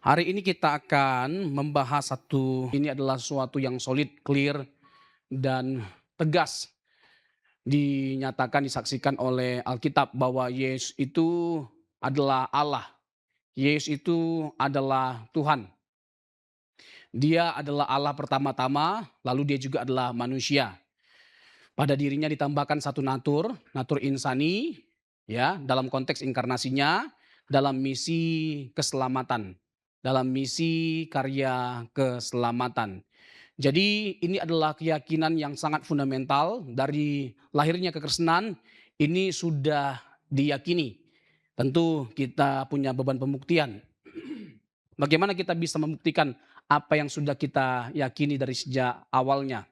Hari ini kita akan membahas ini adalah suatu yang solid, clear, dan tegas. Dinyatakan, disaksikan oleh Alkitab bahwa Yesus itu adalah Allah. Yesus itu adalah Tuhan. Dia adalah Allah pertama-tama, lalu dia juga adalah manusia. Pada dirinya ditambahkan satu natur, natur insani, ya, dalam konteks inkarnasinya, dalam misi keselamatan, dalam misi karya keselamatan. Jadi ini adalah keyakinan yang sangat fundamental dari lahirnya kekristenan, ini sudah diyakini. Tentu kita punya beban pembuktian. Bagaimana kita bisa membuktikan apa yang sudah kita yakini dari sejak awalnya.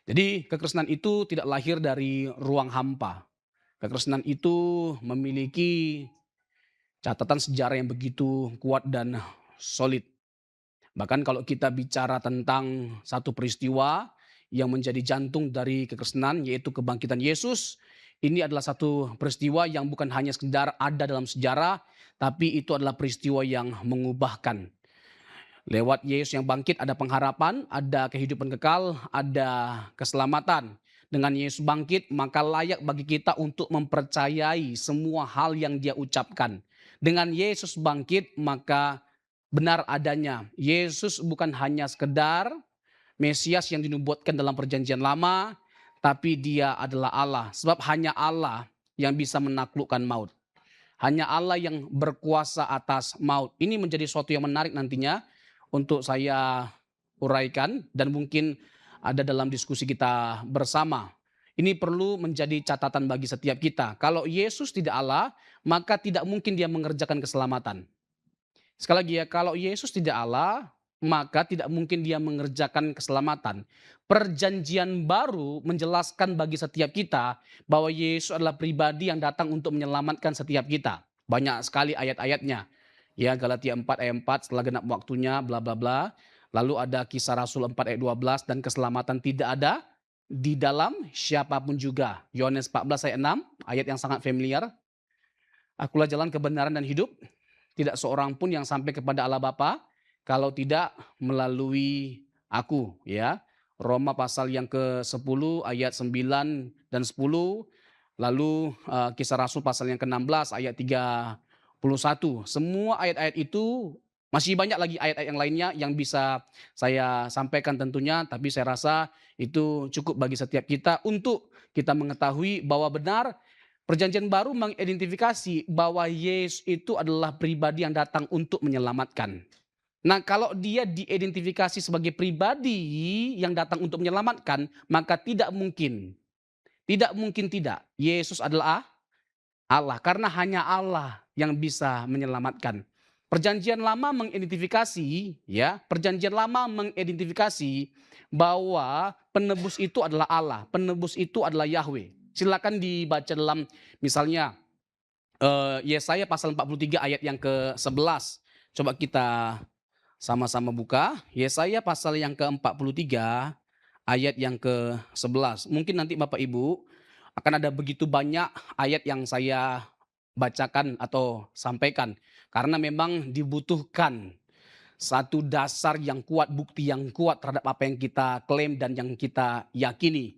Jadi kekristenan itu tidak lahir dari ruang hampa. Kekristenan itu memiliki catatan sejarah yang begitu kuat dan solid. Bahkan kalau kita bicara tentang satu peristiwa yang menjadi jantung dari kekristenan, yaitu kebangkitan Yesus, ini adalah satu peristiwa yang bukan hanya sekedar ada dalam sejarah, tapi itu adalah peristiwa yang mengubahkan. Lewat Yesus yang bangkit ada pengharapan, ada kehidupan kekal, ada keselamatan. Dengan Yesus bangkit, maka layak bagi kita untuk mempercayai semua hal yang dia ucapkan. Dengan Yesus bangkit, maka benar adanya. Yesus bukan hanya sekedar Mesias yang dinubuatkan dalam perjanjian lama, tapi dia adalah Allah. Sebab hanya Allah yang bisa menaklukkan maut. Hanya Allah yang berkuasa atas maut. Ini menjadi suatu yang menarik nantinya untuk saya uraikan dan mungkin ada dalam diskusi kita bersama. Ini perlu menjadi catatan bagi setiap kita. Kalau Yesus tidak Allah, maka tidak mungkin dia mengerjakan keselamatan. Sekali lagi ya, kalau Yesus tidak Allah, maka tidak mungkin dia mengerjakan keselamatan. Perjanjian baru menjelaskan bagi setiap kita bahwa Yesus adalah pribadi yang datang untuk menyelamatkan setiap kita. Banyak sekali ayat-ayatnya. Ya, Galatia 4 ayat 4, setelah genap waktunya, bla bla bla. Lalu ada Kisah Rasul 4 ayat 12, dan keselamatan tidak ada di dalam siapapun juga. Yohanes 14 ayat 6, ayat yang sangat familiar. Akulah jalan kebenaran dan hidup. Tidak seorang pun yang sampai kepada Allah Bapa kalau tidak melalui aku, ya. Roma pasal yang ke-10 ayat 9 dan 10. Lalu Kisah Rasul pasal yang ke-16 ayat 31. Semua ayat-ayat itu masih banyak lagi ayat-ayat yang lainnya yang bisa saya sampaikan tentunya, tapi saya rasa itu cukup bagi setiap kita untuk kita mengetahui bahwa benar Perjanjian Baru mengidentifikasi bahwa Yesus itu adalah pribadi yang datang untuk menyelamatkan. Nah, kalau dia diidentifikasi sebagai pribadi yang datang untuk menyelamatkan, maka tidak mungkin tidak. Yesus adalah Allah, karena hanya Allah yang bisa menyelamatkan. Perjanjian Lama mengidentifikasi, ya, Perjanjian Lama mengidentifikasi bahwa penebus itu adalah Allah, penebus itu adalah Yahweh. Silakan dibaca dalam misalnya Yesaya pasal 43 ayat yang ke-11. Coba kita sama-sama buka. Yesaya pasal yang ke-43 ayat yang ke-11. Mungkin nanti Bapak Ibu akan ada begitu banyak ayat yang saya bacakan atau sampaikan. Karena memang dibutuhkan satu dasar yang kuat, bukti yang kuat terhadap apa yang kita klaim dan yang kita yakini.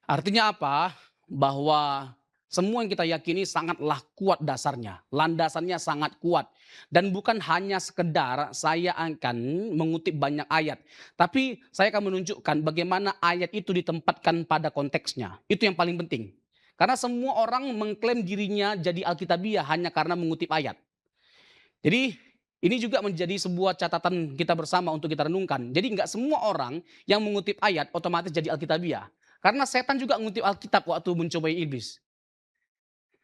Artinya apa? Bahwa semua yang kita yakini sangatlah kuat dasarnya, landasannya sangat kuat. Dan bukan hanya sekedar saya akan mengutip banyak ayat, tapi saya akan menunjukkan bagaimana ayat itu ditempatkan pada konteksnya. Itu yang paling penting. Karena semua orang mengklaim dirinya jadi Alkitabiah hanya karena mengutip ayat. Jadi ini juga menjadi sebuah catatan kita bersama untuk kita renungkan. Jadi nggak semua orang yang mengutip ayat otomatis jadi Alkitabiah. Karena setan juga mengutip Alkitab waktu mencobai iblis.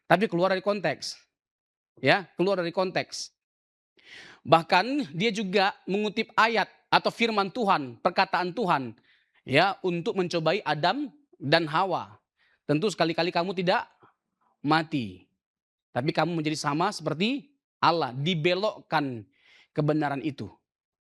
Tapi keluar dari konteks. Ya, keluar dari konteks. Bahkan dia juga mengutip ayat atau firman Tuhan, perkataan Tuhan, ya, untuk mencobai Adam dan Hawa. Tentu sekali-kali kamu tidak mati, tapi kamu menjadi sama seperti Allah, dibelokkan kebenaran itu.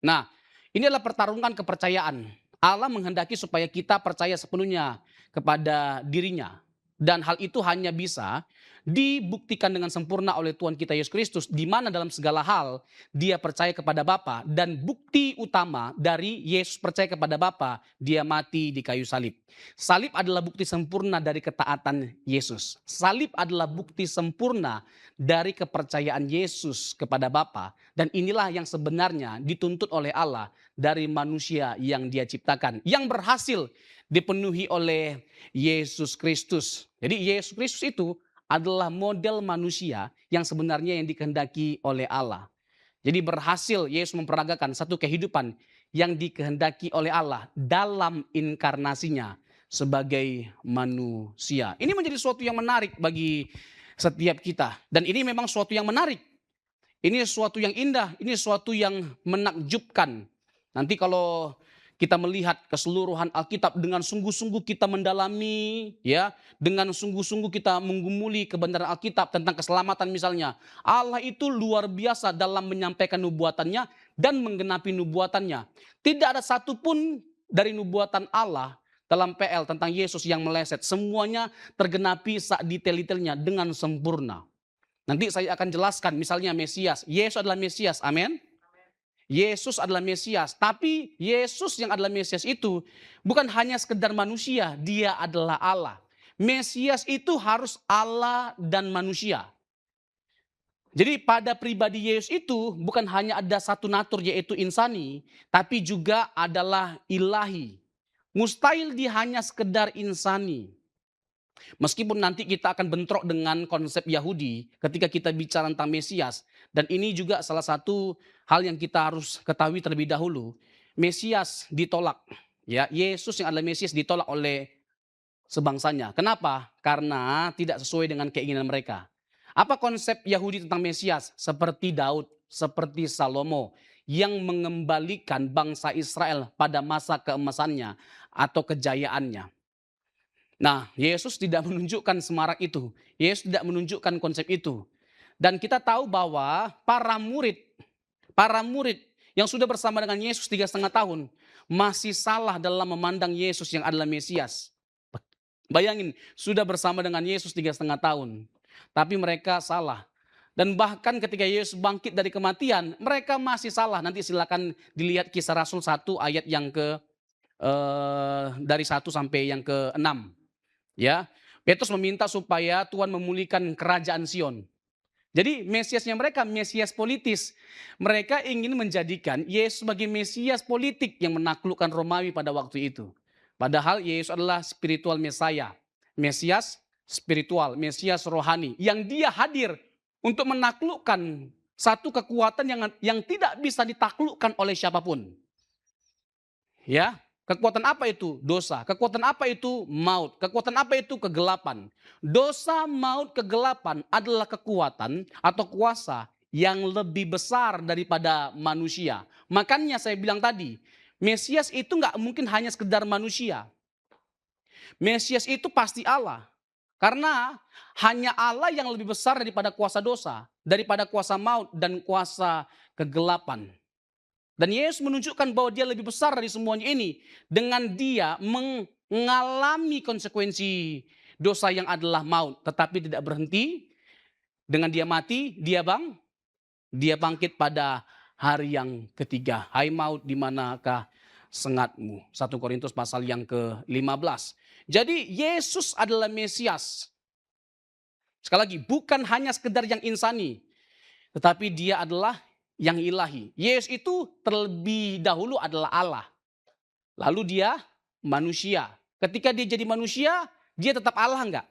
Nah, ini adalah pertarungan kepercayaan. Allah menghendaki supaya kita percaya sepenuhnya kepada dirinya. Dan hal itu hanya bisa dibuktikan dengan sempurna oleh Tuhan kita Yesus Kristus, di mana dalam segala hal dia percaya kepada Bapa, dan bukti utama dari Yesus percaya kepada Bapa, dia mati di kayu salib. Salib adalah bukti sempurna dari ketaatan Yesus. Salib adalah bukti sempurna dari kepercayaan Yesus kepada Bapa, dan inilah yang sebenarnya dituntut oleh Allah dari manusia yang dia ciptakan, yang berhasil dipenuhi oleh Yesus Kristus. Jadi Yesus Kristus itu adalah model manusia yang sebenarnya yang dikehendaki oleh Allah. Jadi berhasil Yesus memperagakan satu kehidupan yang dikehendaki oleh Allah dalam inkarnasinya sebagai manusia. Ini menjadi suatu yang menarik bagi setiap kita. Dan ini memang suatu yang menarik. Ini suatu yang indah, ini suatu yang menakjubkan. Nanti kalau kita melihat keseluruhan Alkitab dengan sungguh-sungguh kita mendalami, ya, dengan sungguh-sungguh kita menggumuli kebenaran Alkitab tentang keselamatan misalnya. Allah itu luar biasa dalam menyampaikan nubuatannya dan menggenapi nubuatannya. Tidak ada satupun dari nubuatan Allah dalam PL tentang Yesus yang meleset. Semuanya tergenapi detail-detailnya dengan sempurna. Nanti saya akan jelaskan misalnya Mesias. Yesus adalah Mesias, amin. Yesus adalah Mesias, tapi Yesus yang adalah Mesias itu bukan hanya sekedar manusia, dia adalah Allah. Mesias itu harus Allah dan manusia. Jadi pada pribadi Yesus itu bukan hanya ada satu natur yaitu insani, tapi juga adalah ilahi. Mustahil dia hanya sekedar insani. Meskipun nanti kita akan bentrok dengan konsep Yahudi ketika kita bicara tentang Mesias. Dan ini juga salah satu hal yang kita harus ketahui terlebih dahulu. Mesias ditolak. Ya, Yesus yang adalah Mesias ditolak oleh sebangsanya. Kenapa? Karena tidak sesuai dengan keinginan mereka. Apa konsep Yahudi tentang Mesias? Seperti Daud, seperti Salomo yang mengembalikan bangsa Israel pada masa keemasannya atau kejayaannya. Nah, Yesus tidak menunjukkan semarak itu. Yesus tidak menunjukkan konsep itu. Dan kita tahu bahwa para murid yang sudah bersama dengan Yesus 3,5 tahun masih salah dalam memandang Yesus yang adalah Mesias. Bayangin, sudah bersama dengan Yesus 3,5 tahun. Tapi mereka salah. Dan bahkan ketika Yesus bangkit dari kematian, mereka masih salah. Nanti silakan dilihat Kisah Rasul 1 ayat yang dari 1 sampai yang ke-6. Ya, Petrus meminta supaya Tuhan memulihkan kerajaan Sion. Jadi Mesiasnya mereka Mesias politis. Mereka ingin menjadikan Yesus sebagai Mesias politik yang menaklukkan Romawi pada waktu itu. Padahal Yesus adalah spiritual Mesaya. Mesias spiritual, Mesias rohani. Yang dia hadir untuk menaklukkan satu kekuatan yang tidak bisa ditaklukkan oleh siapapun. Ya, kekuatan apa itu? Dosa. Kekuatan apa itu? Maut. Kekuatan apa itu? Kegelapan. Dosa, maut, kegelapan adalah kekuatan atau kuasa yang lebih besar daripada manusia. Makanya saya bilang tadi, Mesias itu nggak mungkin hanya sekedar manusia. Mesias itu pasti Allah. Karena hanya Allah yang lebih besar daripada kuasa dosa, daripada kuasa maut dan kuasa kegelapan. Dan Yesus menunjukkan bahwa dia lebih besar dari semuanya ini. Dengan dia mengalami konsekuensi dosa yang adalah maut. Tetapi tidak berhenti. Dengan dia mati, dia bangkit pada hari yang ketiga. Hai maut, di manakah sengatmu? 1 Korintus pasal yang ke-15. Jadi Yesus adalah Mesias. Sekali lagi, bukan hanya sekedar yang insani. Tetapi dia adalah yang ilahi. Yesus itu terlebih dahulu adalah Allah. Lalu dia manusia. Ketika dia jadi manusia, dia tetap Allah enggak?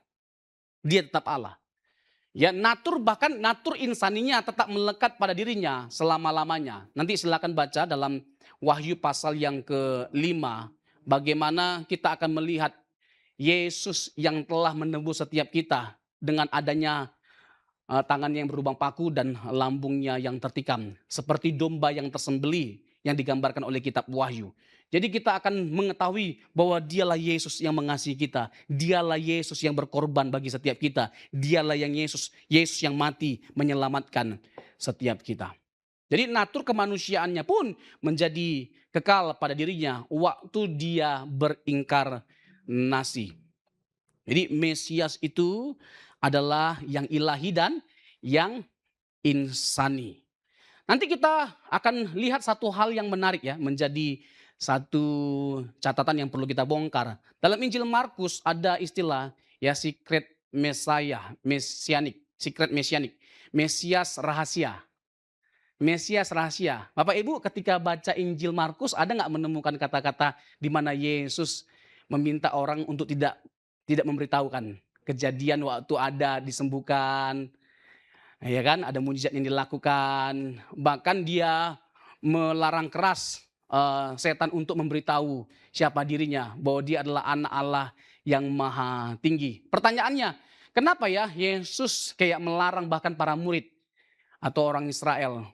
Dia tetap Allah. Ya, bahkan natur insaninya tetap melekat pada dirinya selama-lamanya. Nanti silakan baca dalam Wahyu pasal yang ke-5. Bagaimana kita akan melihat Yesus yang telah menebus setiap kita dengan adanya tangannya yang berlubang paku dan lambungnya yang tertikam. Seperti domba yang tersembelih yang digambarkan oleh kitab Wahyu. Jadi kita akan mengetahui bahwa dialah Yesus yang mengasihi kita. Dialah Yesus yang berkorban bagi setiap kita. Dialah yang Yesus yang mati menyelamatkan setiap kita. Jadi natur kemanusiaannya pun menjadi kekal pada dirinya waktu dia berinkarnasi. Jadi Mesias itu adalah yang ilahi dan yang insani. Nanti kita akan lihat satu hal yang menarik ya, menjadi satu catatan yang perlu kita bongkar. Dalam Injil Markus ada istilah ya secret Messiah, messianic, secret messianic, Mesias rahasia. Mesias rahasia. Bapak Ibu ketika baca Injil Markus ada nggak menemukan kata-kata di mana Yesus meminta orang untuk tidak memberitahukan kejadian waktu ada disembuhkan, ya kan, ada mujizat yang dilakukan, bahkan dia melarang keras setan untuk memberitahu siapa dirinya, bahwa dia adalah anak Allah yang maha tinggi. Pertanyaannya, kenapa ya Yesus kayak melarang bahkan para murid atau orang Israel,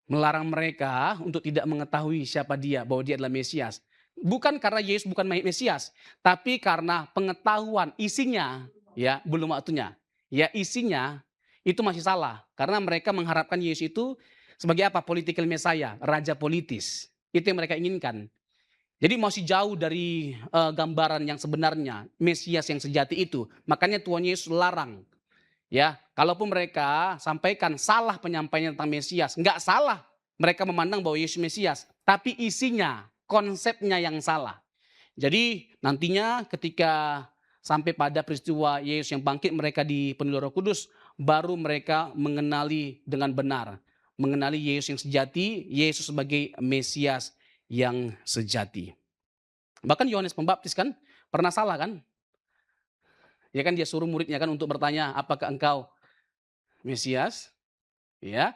melarang mereka untuk tidak mengetahui siapa dia, bahwa dia adalah Mesias. Bukan karena Yesus bukan Mesias, tapi karena pengetahuan isinya ya belum waktunya. Ya isinya itu masih salah karena mereka mengharapkan Yesus itu sebagai apa? Political Messiah, raja politis. Itu yang mereka inginkan. Jadi masih jauh dari gambaran yang sebenarnya Mesias yang sejati itu. Makanya Tuhan Yesus larang. Ya, kalaupun mereka sampaikan salah penyampaian tentang Mesias, nggak salah mereka memandang bahwa Yesus Mesias, tapi isinya, konsepnya yang salah. Jadi nantinya ketika sampai pada peristiwa Yesus yang bangkit, mereka dipenuhi Roh Kudus, baru mereka mengenali dengan benar, mengenali Yesus yang sejati, Yesus sebagai Mesias yang sejati. Bahkan Yohanes Pembaptis kan pernah salah kan? Ya kan dia suruh muridnya kan untuk bertanya, apakah engkau Mesias? Ya,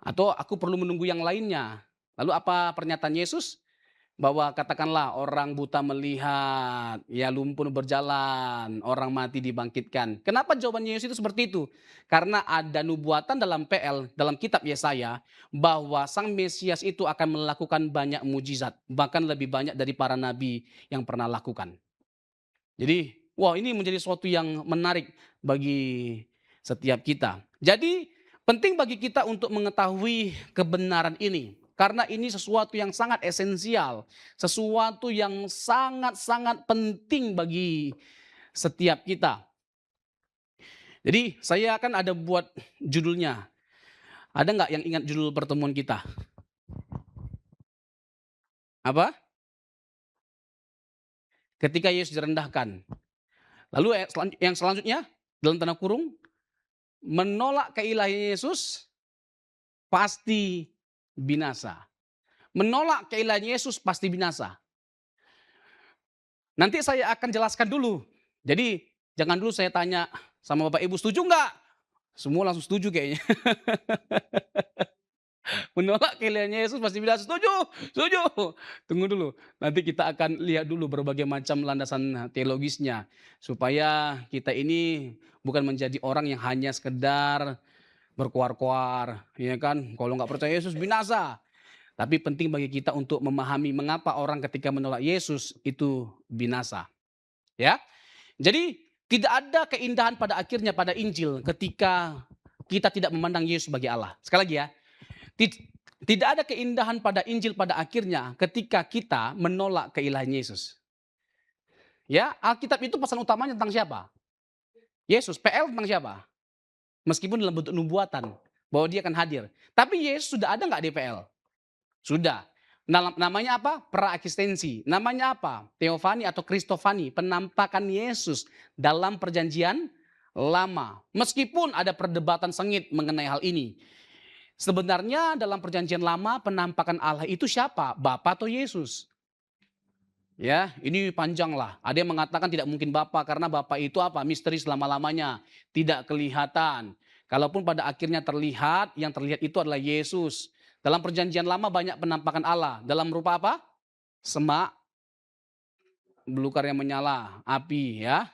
atau aku perlu menunggu yang lainnya. Lalu apa pernyataan Yesus? Bahwa katakanlah orang buta melihat, ya lumpuh berjalan, orang mati dibangkitkan. Kenapa jawaban Yesus itu seperti itu? Karena ada nubuatan dalam PL, dalam kitab Yesaya, bahwa Sang Mesias itu akan melakukan banyak mujizat, bahkan lebih banyak dari para nabi yang pernah lakukan. Jadi, wah ini menjadi sesuatu yang menarik bagi setiap kita. Jadi, penting bagi kita untuk mengetahui kebenaran ini. Karena ini sesuatu yang sangat esensial, sesuatu yang sangat-sangat penting bagi setiap kita. Jadi saya akan ada buat judulnya. Ada nggak yang ingat judul pertemuan kita? Apa? Ketika Yesus direndahkan. Lalu yang selanjutnya, dalam tanda kurung, menolak keilahian Yesus pasti binasa. Menolak keilahian Yesus pasti binasa. Nanti saya akan jelaskan dulu. Jadi jangan dulu saya tanya sama Bapak Ibu, setuju nggak? Semua langsung setuju kayaknya. Menolak keilahian Yesus pasti binasa. Setuju, setuju. Tunggu dulu. Nanti kita akan lihat dulu berbagai macam landasan teologisnya. Supaya kita ini bukan menjadi orang yang hanya sekedar berkuar-kuar. Ya kan, kalau nggak percaya Yesus binasa. Tapi penting bagi kita untuk memahami mengapa orang ketika menolak Yesus itu binasa. Ya. Jadi tidak ada keindahan pada akhirnya pada Injil ketika kita tidak memandang Yesus sebagai Allah. Sekali lagi ya. Tidak ada keindahan pada Injil pada akhirnya ketika kita menolak keilahian Yesus. Ya, Alkitab itu pesan utamanya tentang siapa? Yesus. PL tentang siapa? Meskipun dalam bentuk nubuatan bahwa dia akan hadir. Tapi Yesus sudah ada nggak di PL? Sudah. Namanya apa? Praeksistensi. Namanya apa? Teofani atau Kristofani. Penampakan Yesus dalam perjanjian lama. Meskipun ada perdebatan sengit mengenai hal ini. Sebenarnya dalam perjanjian lama penampakan Allah itu siapa? Bapa atau Yesus? Ya, ini panjang lah. Ada yang mengatakan tidak mungkin Bapa karena Bapa itu apa? Misteri selama-lamanya. Tidak kelihatan. Kalaupun pada akhirnya terlihat, yang terlihat itu adalah Yesus. Dalam perjanjian lama banyak penampakan Allah. Dalam rupa apa? Semak, belukar yang menyala, api ya.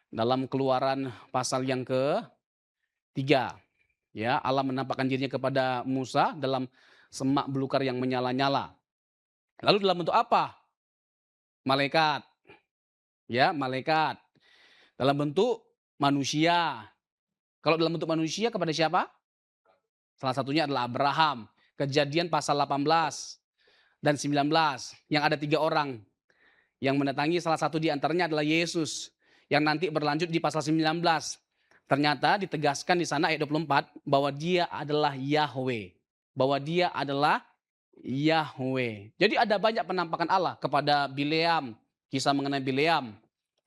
Dalam Keluaran pasal yang ke-3. Ya, Allah menampakkan dirinya kepada Musa dalam semak belukar yang menyala-nyala. Lalu dalam bentuk apa? Malaikat. Ya, malaikat. Dalam bentuk manusia. Kalau dalam bentuk manusia kepada siapa? Salah satunya adalah Abraham. Kejadian pasal 18 dan 19 yang ada 3 orang yang mendatangi, salah satu di antaranya adalah Yesus. yang nanti berlanjut di pasal 19. Ternyata ditegaskan di sana ayat 24 bahwa dia adalah Yahweh. Bahwa dia adalah Yahweh. Jadi ada banyak penampakan Allah kepada Bileam, kisah mengenai Bileam,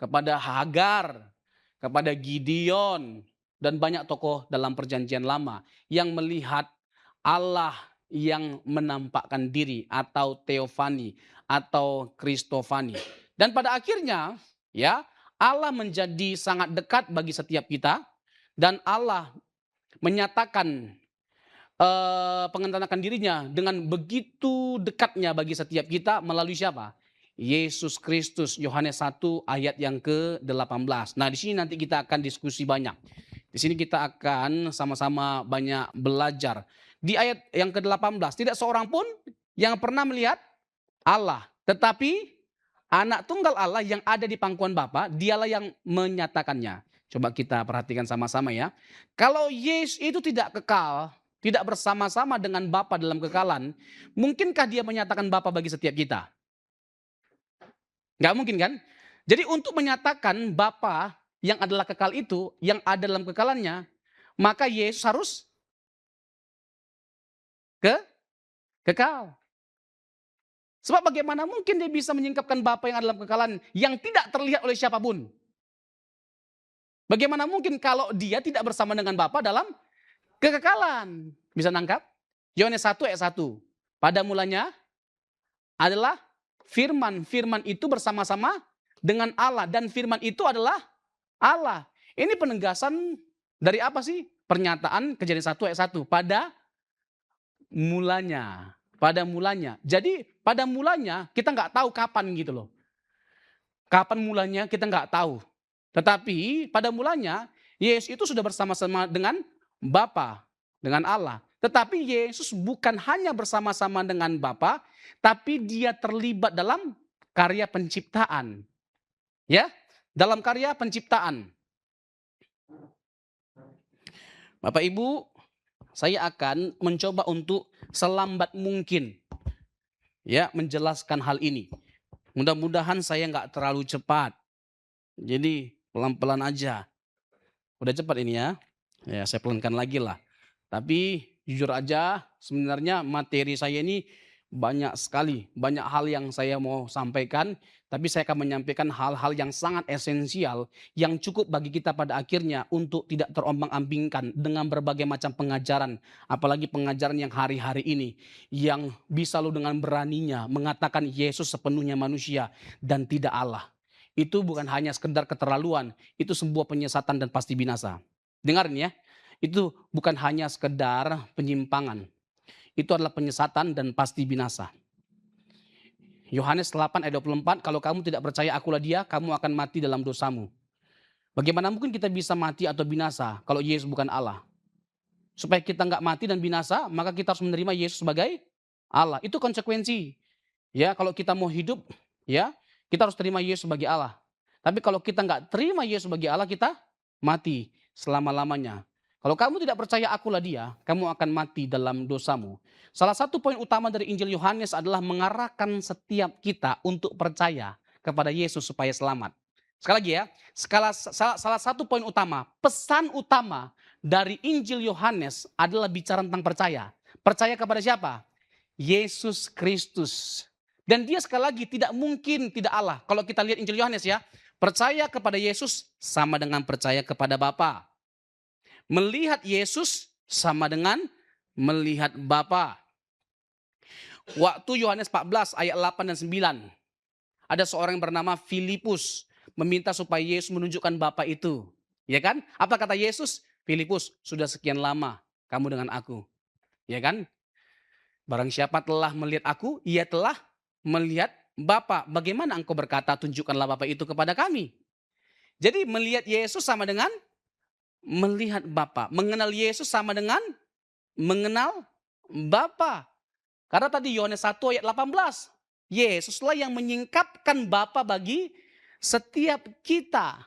kepada Hagar, kepada Gideon, dan banyak tokoh dalam perjanjian lama yang melihat Allah yang menampakkan diri atau teofani atau kristofani. Dan pada akhirnya ya Allah menjadi sangat dekat bagi setiap kita dan Allah menyatakan mengenalkan dirinya dengan begitu dekatnya bagi setiap kita melalui siapa? Yesus Kristus, Yohanes 1 ayat yang ke-18. Nah, di sini nanti kita akan diskusi banyak. Di sini kita akan sama-sama banyak belajar. Di ayat yang ke-18, tidak seorang pun yang pernah melihat Allah, tetapi anak tunggal Allah yang ada di pangkuan Bapa, dialah yang menyatakannya. Coba kita perhatikan sama-sama ya. Kalau Yesus itu tidak kekal, tidak bersama-sama dengan Bapa dalam kekalan, mungkinkah dia menyatakan Bapa bagi setiap kita? Nggak mungkin kan? Jadi untuk menyatakan Bapa yang adalah kekal itu, yang ada dalam kekalannya, maka Yesus harus kekal. Sebab bagaimana mungkin dia bisa menyingkapkan Bapa yang ada dalam kekalan yang tidak terlihat oleh siapapun? Bagaimana mungkin kalau dia tidak bersama dengan Bapa dalam kekekalan? Bisa nangkap? Yohanes 1 ayat 1. Pada mulanya adalah firman. Firman itu bersama-sama dengan Allah. Dan firman itu adalah Allah. Ini penegasan dari apa sih? Pernyataan Kejadian 1 ayat 1. Pada mulanya. Pada mulanya. Jadi pada mulanya kita nggak tahu kapan gitu loh. Kapan mulanya kita nggak tahu. Tetapi pada mulanya Yesus itu sudah bersama-sama dengan Bapa, dengan Allah. Tetapi Yesus bukan hanya bersama-sama dengan Bapa, tapi dia terlibat dalam karya penciptaan. Ya, dalam karya penciptaan. Bapak Ibu, saya akan mencoba untuk selambat mungkin ya menjelaskan hal ini. Mudah-mudahan saya nggak terlalu cepat. Jadi pelan-pelan aja. Udah cepat ini ya. Ya saya pelankan lagi lah. Tapi jujur aja sebenarnya materi saya ini banyak sekali. Banyak hal yang saya mau sampaikan. Tapi saya akan menyampaikan hal-hal yang sangat esensial. Yang cukup bagi kita pada akhirnya untuk tidak terombang-ambingkan dengan berbagai macam pengajaran. Apalagi pengajaran yang hari-hari ini. Yang bisa lo dengan beraninya mengatakan Yesus sepenuhnya manusia dan tidak Allah. Itu bukan hanya sekedar keterlaluan, itu sebuah penyesatan dan pasti binasa. Dengarin ya, itu bukan hanya sekedar penyimpangan. Itu adalah penyesatan dan pasti binasa. Yohanes 8 ayat 24, kalau kamu tidak percaya akulah dia, kamu akan mati dalam dosamu. Bagaimana mungkin kita bisa mati atau binasa kalau Yesus bukan Allah? Supaya kita nggak mati dan binasa, maka kita harus menerima Yesus sebagai Allah. Itu konsekuensi. Ya, kalau kita mau hidup, ya, kita harus terima Yesus sebagai Allah. Tapi kalau kita nggak terima Yesus sebagai Allah, kita mati selama-lamanya. Kalau kamu tidak percaya akulah dia, kamu akan mati dalam dosamu. Salah satu poin utama dari Injil Yohanes adalah mengarahkan setiap kita untuk percaya kepada Yesus supaya selamat. Sekali lagi ya, salah satu poin utama, pesan utama dari Injil Yohanes adalah bicara tentang percaya. Percaya kepada siapa? Yesus Kristus. Dan dia sekali lagi tidak mungkin tidak Allah. Kalau kita lihat Injil Yohanes ya, percaya kepada Yesus sama dengan percaya kepada Bapa. Melihat Yesus sama dengan melihat Bapa. Waktu Yohanes 14 ayat 8 dan 9. Ada seorang yang bernama Filipus meminta supaya Yesus menunjukkan Bapa itu. Ya kan? Apa kata Yesus? Filipus, sudah sekian lama kamu dengan aku. Ya kan? Barang siapa telah melihat aku, ia telah melihat Bapa. Bagaimana engkau berkata, tunjukkanlah Bapa itu kepada kami? Jadi melihat Yesus sama dengan melihat Bapa. Mengenal Yesus sama dengan mengenal Bapa. Karena tadi Yohanes 1 ayat 18. Yesuslah yang menyingkapkan Bapa bagi setiap kita.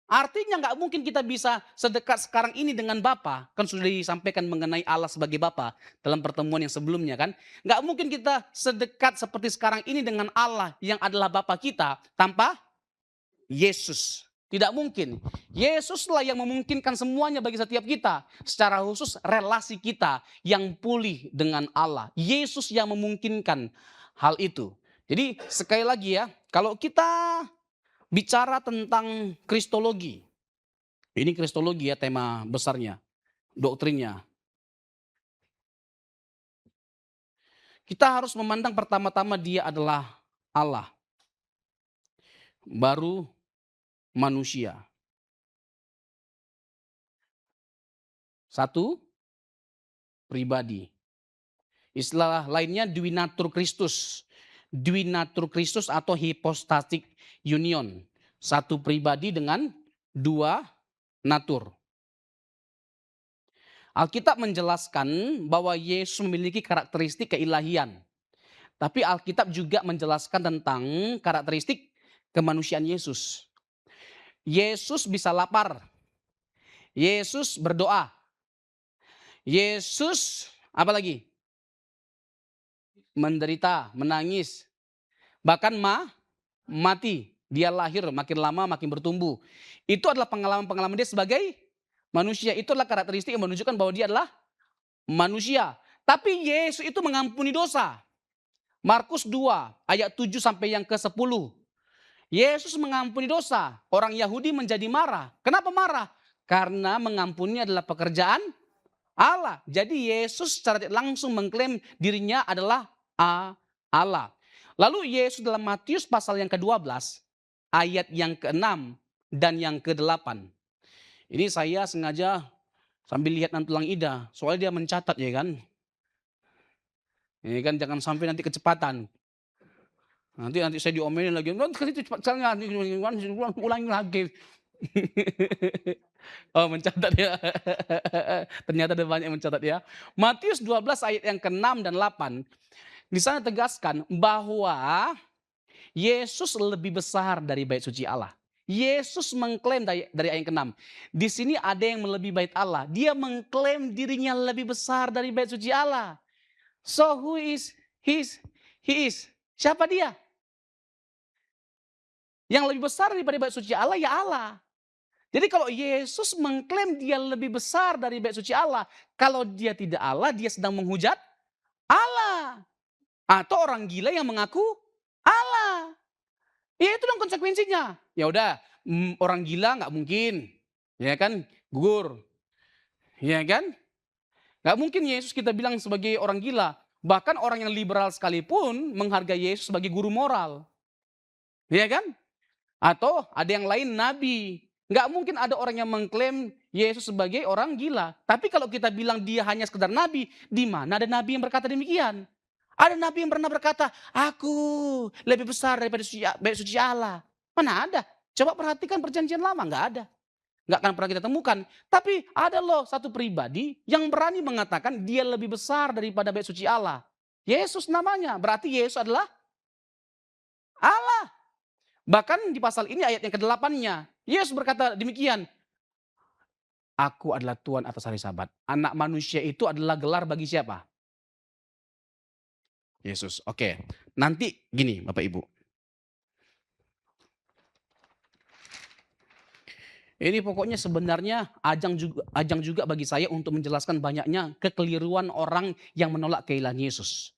Artinya nggak mungkin kita bisa sedekat sekarang ini dengan Bapa. Kan sudah disampaikan mengenai Allah sebagai Bapa dalam pertemuan yang sebelumnya kan. Nggak mungkin kita sedekat seperti sekarang ini dengan Allah yang adalah Bapa kita tanpa Yesus. Tidak mungkin. Yesuslah yang memungkinkan semuanya bagi setiap kita. Secara khusus relasi kita yang pulih dengan Allah. Yesus yang memungkinkan hal itu. Jadi sekali lagi ya, kalau kita bicara tentang kristologi. Ini kristologi ya tema besarnya, doktrinnya. Kita harus memandang pertama-tama dia adalah Allah. Baru manusia. Satu, pribadi. Istilah lainnya duinatur Kristus. Duinatur Kristus atau hypostatic union. Satu pribadi dengan dua natur. Alkitab menjelaskan bahwa Yesus memiliki karakteristik keilahian. Tapi Alkitab juga menjelaskan tentang karakteristik kemanusiaan Yesus. Yesus bisa lapar. Yesus berdoa. Yesus apa lagi? Menderita, menangis. Bahkan mati. Dia lahir makin lama makin bertumbuh. Itu adalah pengalaman-pengalaman dia sebagai manusia. Itu adalah karakteristik yang menunjukkan bahwa dia adalah manusia. Tapi Yesus itu mengampuni dosa. Markus 2 ayat 7 sampai yang ke-10. Yesus mengampuni dosa. Orang Yahudi menjadi marah. Kenapa marah? Karena mengampuni adalah pekerjaan Allah. Jadi Yesus secara langsung mengklaim dirinya adalah Allah. Lalu Yesus dalam Matius pasal yang ke-12 ayat yang ke-6 dan yang ke-8. Ini saya sengaja sambil lihat tulang Ida. Soalnya dia mencatat ya kan. Ini kan jangan sampai nanti kecepatan. Nanti saya diomelin lagi. Ulangi lagi. Oh mencatat ya. Ternyata ada banyak mencatat ya. Matius 12 ayat yang ke-6 dan 8. Di sana tegaskan bahwa Yesus lebih besar dari bait suci Allah. Yesus mengklaim dari ayat yang ke-6. Di sini ada yang melebihi bait Allah. Dia mengklaim dirinya lebih besar dari bait suci Allah. So who is he is? Siapa dia? Yang lebih besar daripada bait suci Allah ya Allah. Jadi kalau Yesus mengklaim dia lebih besar dari bait suci Allah, kalau dia tidak Allah, dia sedang menghujat Allah. Atau orang gila yang mengaku Allah. Ya itu dong konsekuensinya. Ya udah, orang gila nggak mungkin, ya kan, gugur, ya kan? Nggak mungkin Yesus kita bilang sebagai orang gila. Bahkan orang yang liberal sekalipun menghargai Yesus sebagai guru moral, ya kan? Atau ada yang lain nabi. Nggak mungkin ada orang yang mengklaim Yesus sebagai orang gila. Tapi kalau kita bilang dia hanya sekedar nabi, di mana ada nabi yang berkata demikian? Ada nabi yang pernah berkata, aku lebih besar daripada bait suci Allah. Mana ada? Coba perhatikan perjanjian lama, nggak ada. Nggak akan pernah kita temukan. Tapi ada loh satu pribadi yang berani mengatakan dia lebih besar daripada bait suci Allah. Yesus namanya, berarti Yesus adalah Allah. Bahkan di pasal ini ayat yang ke-8-nya, Yesus berkata demikian. Aku adalah Tuhan atas hari Sabat. Anak manusia itu adalah gelar bagi siapa? Yesus. Oke. Nanti gini Bapak Ibu. Ini pokoknya sebenarnya ajang juga bagi saya untuk menjelaskan banyaknya kekeliruan orang yang menolak keilahian Yesus.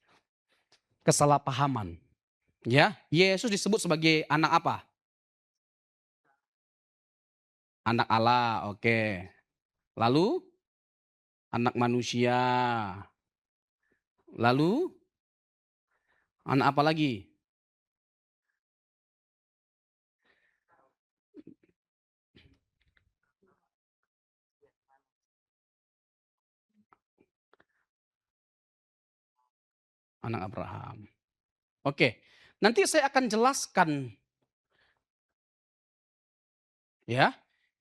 Kesalahpahaman. Ya, Yesus disebut sebagai anak apa? Anak Allah, oke. Lalu anak manusia. Lalu anak apa lagi? Anak Abraham. Oke, nanti saya akan jelaskan ya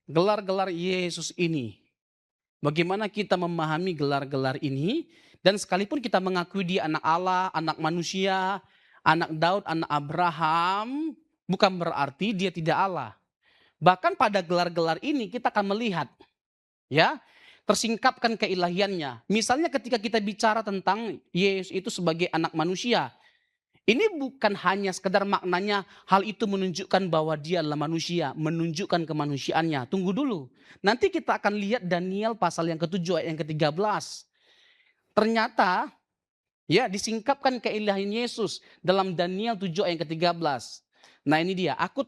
gelar-gelar Yesus ini. Bagaimana kita memahami gelar-gelar ini dan sekalipun kita mengakui dia anak Allah, anak manusia, anak Daud, anak Abraham, bukan berarti dia tidak Allah. Bahkan pada gelar-gelar ini kita akan melihat ya tersingkapkan keilahiannya. Misalnya ketika kita bicara tentang Yesus itu sebagai anak manusia. Ini bukan hanya sekedar maknanya hal itu menunjukkan bahwa dia adalah manusia, menunjukkan kemanusiaannya. Tunggu dulu. Nanti kita akan lihat Daniel pasal yang ke-7 ayat yang ke-13. Ternyata ya disingkapkan keilahian Yesus dalam Daniel 7 ayat yang ke-13. Nah ini dia, aku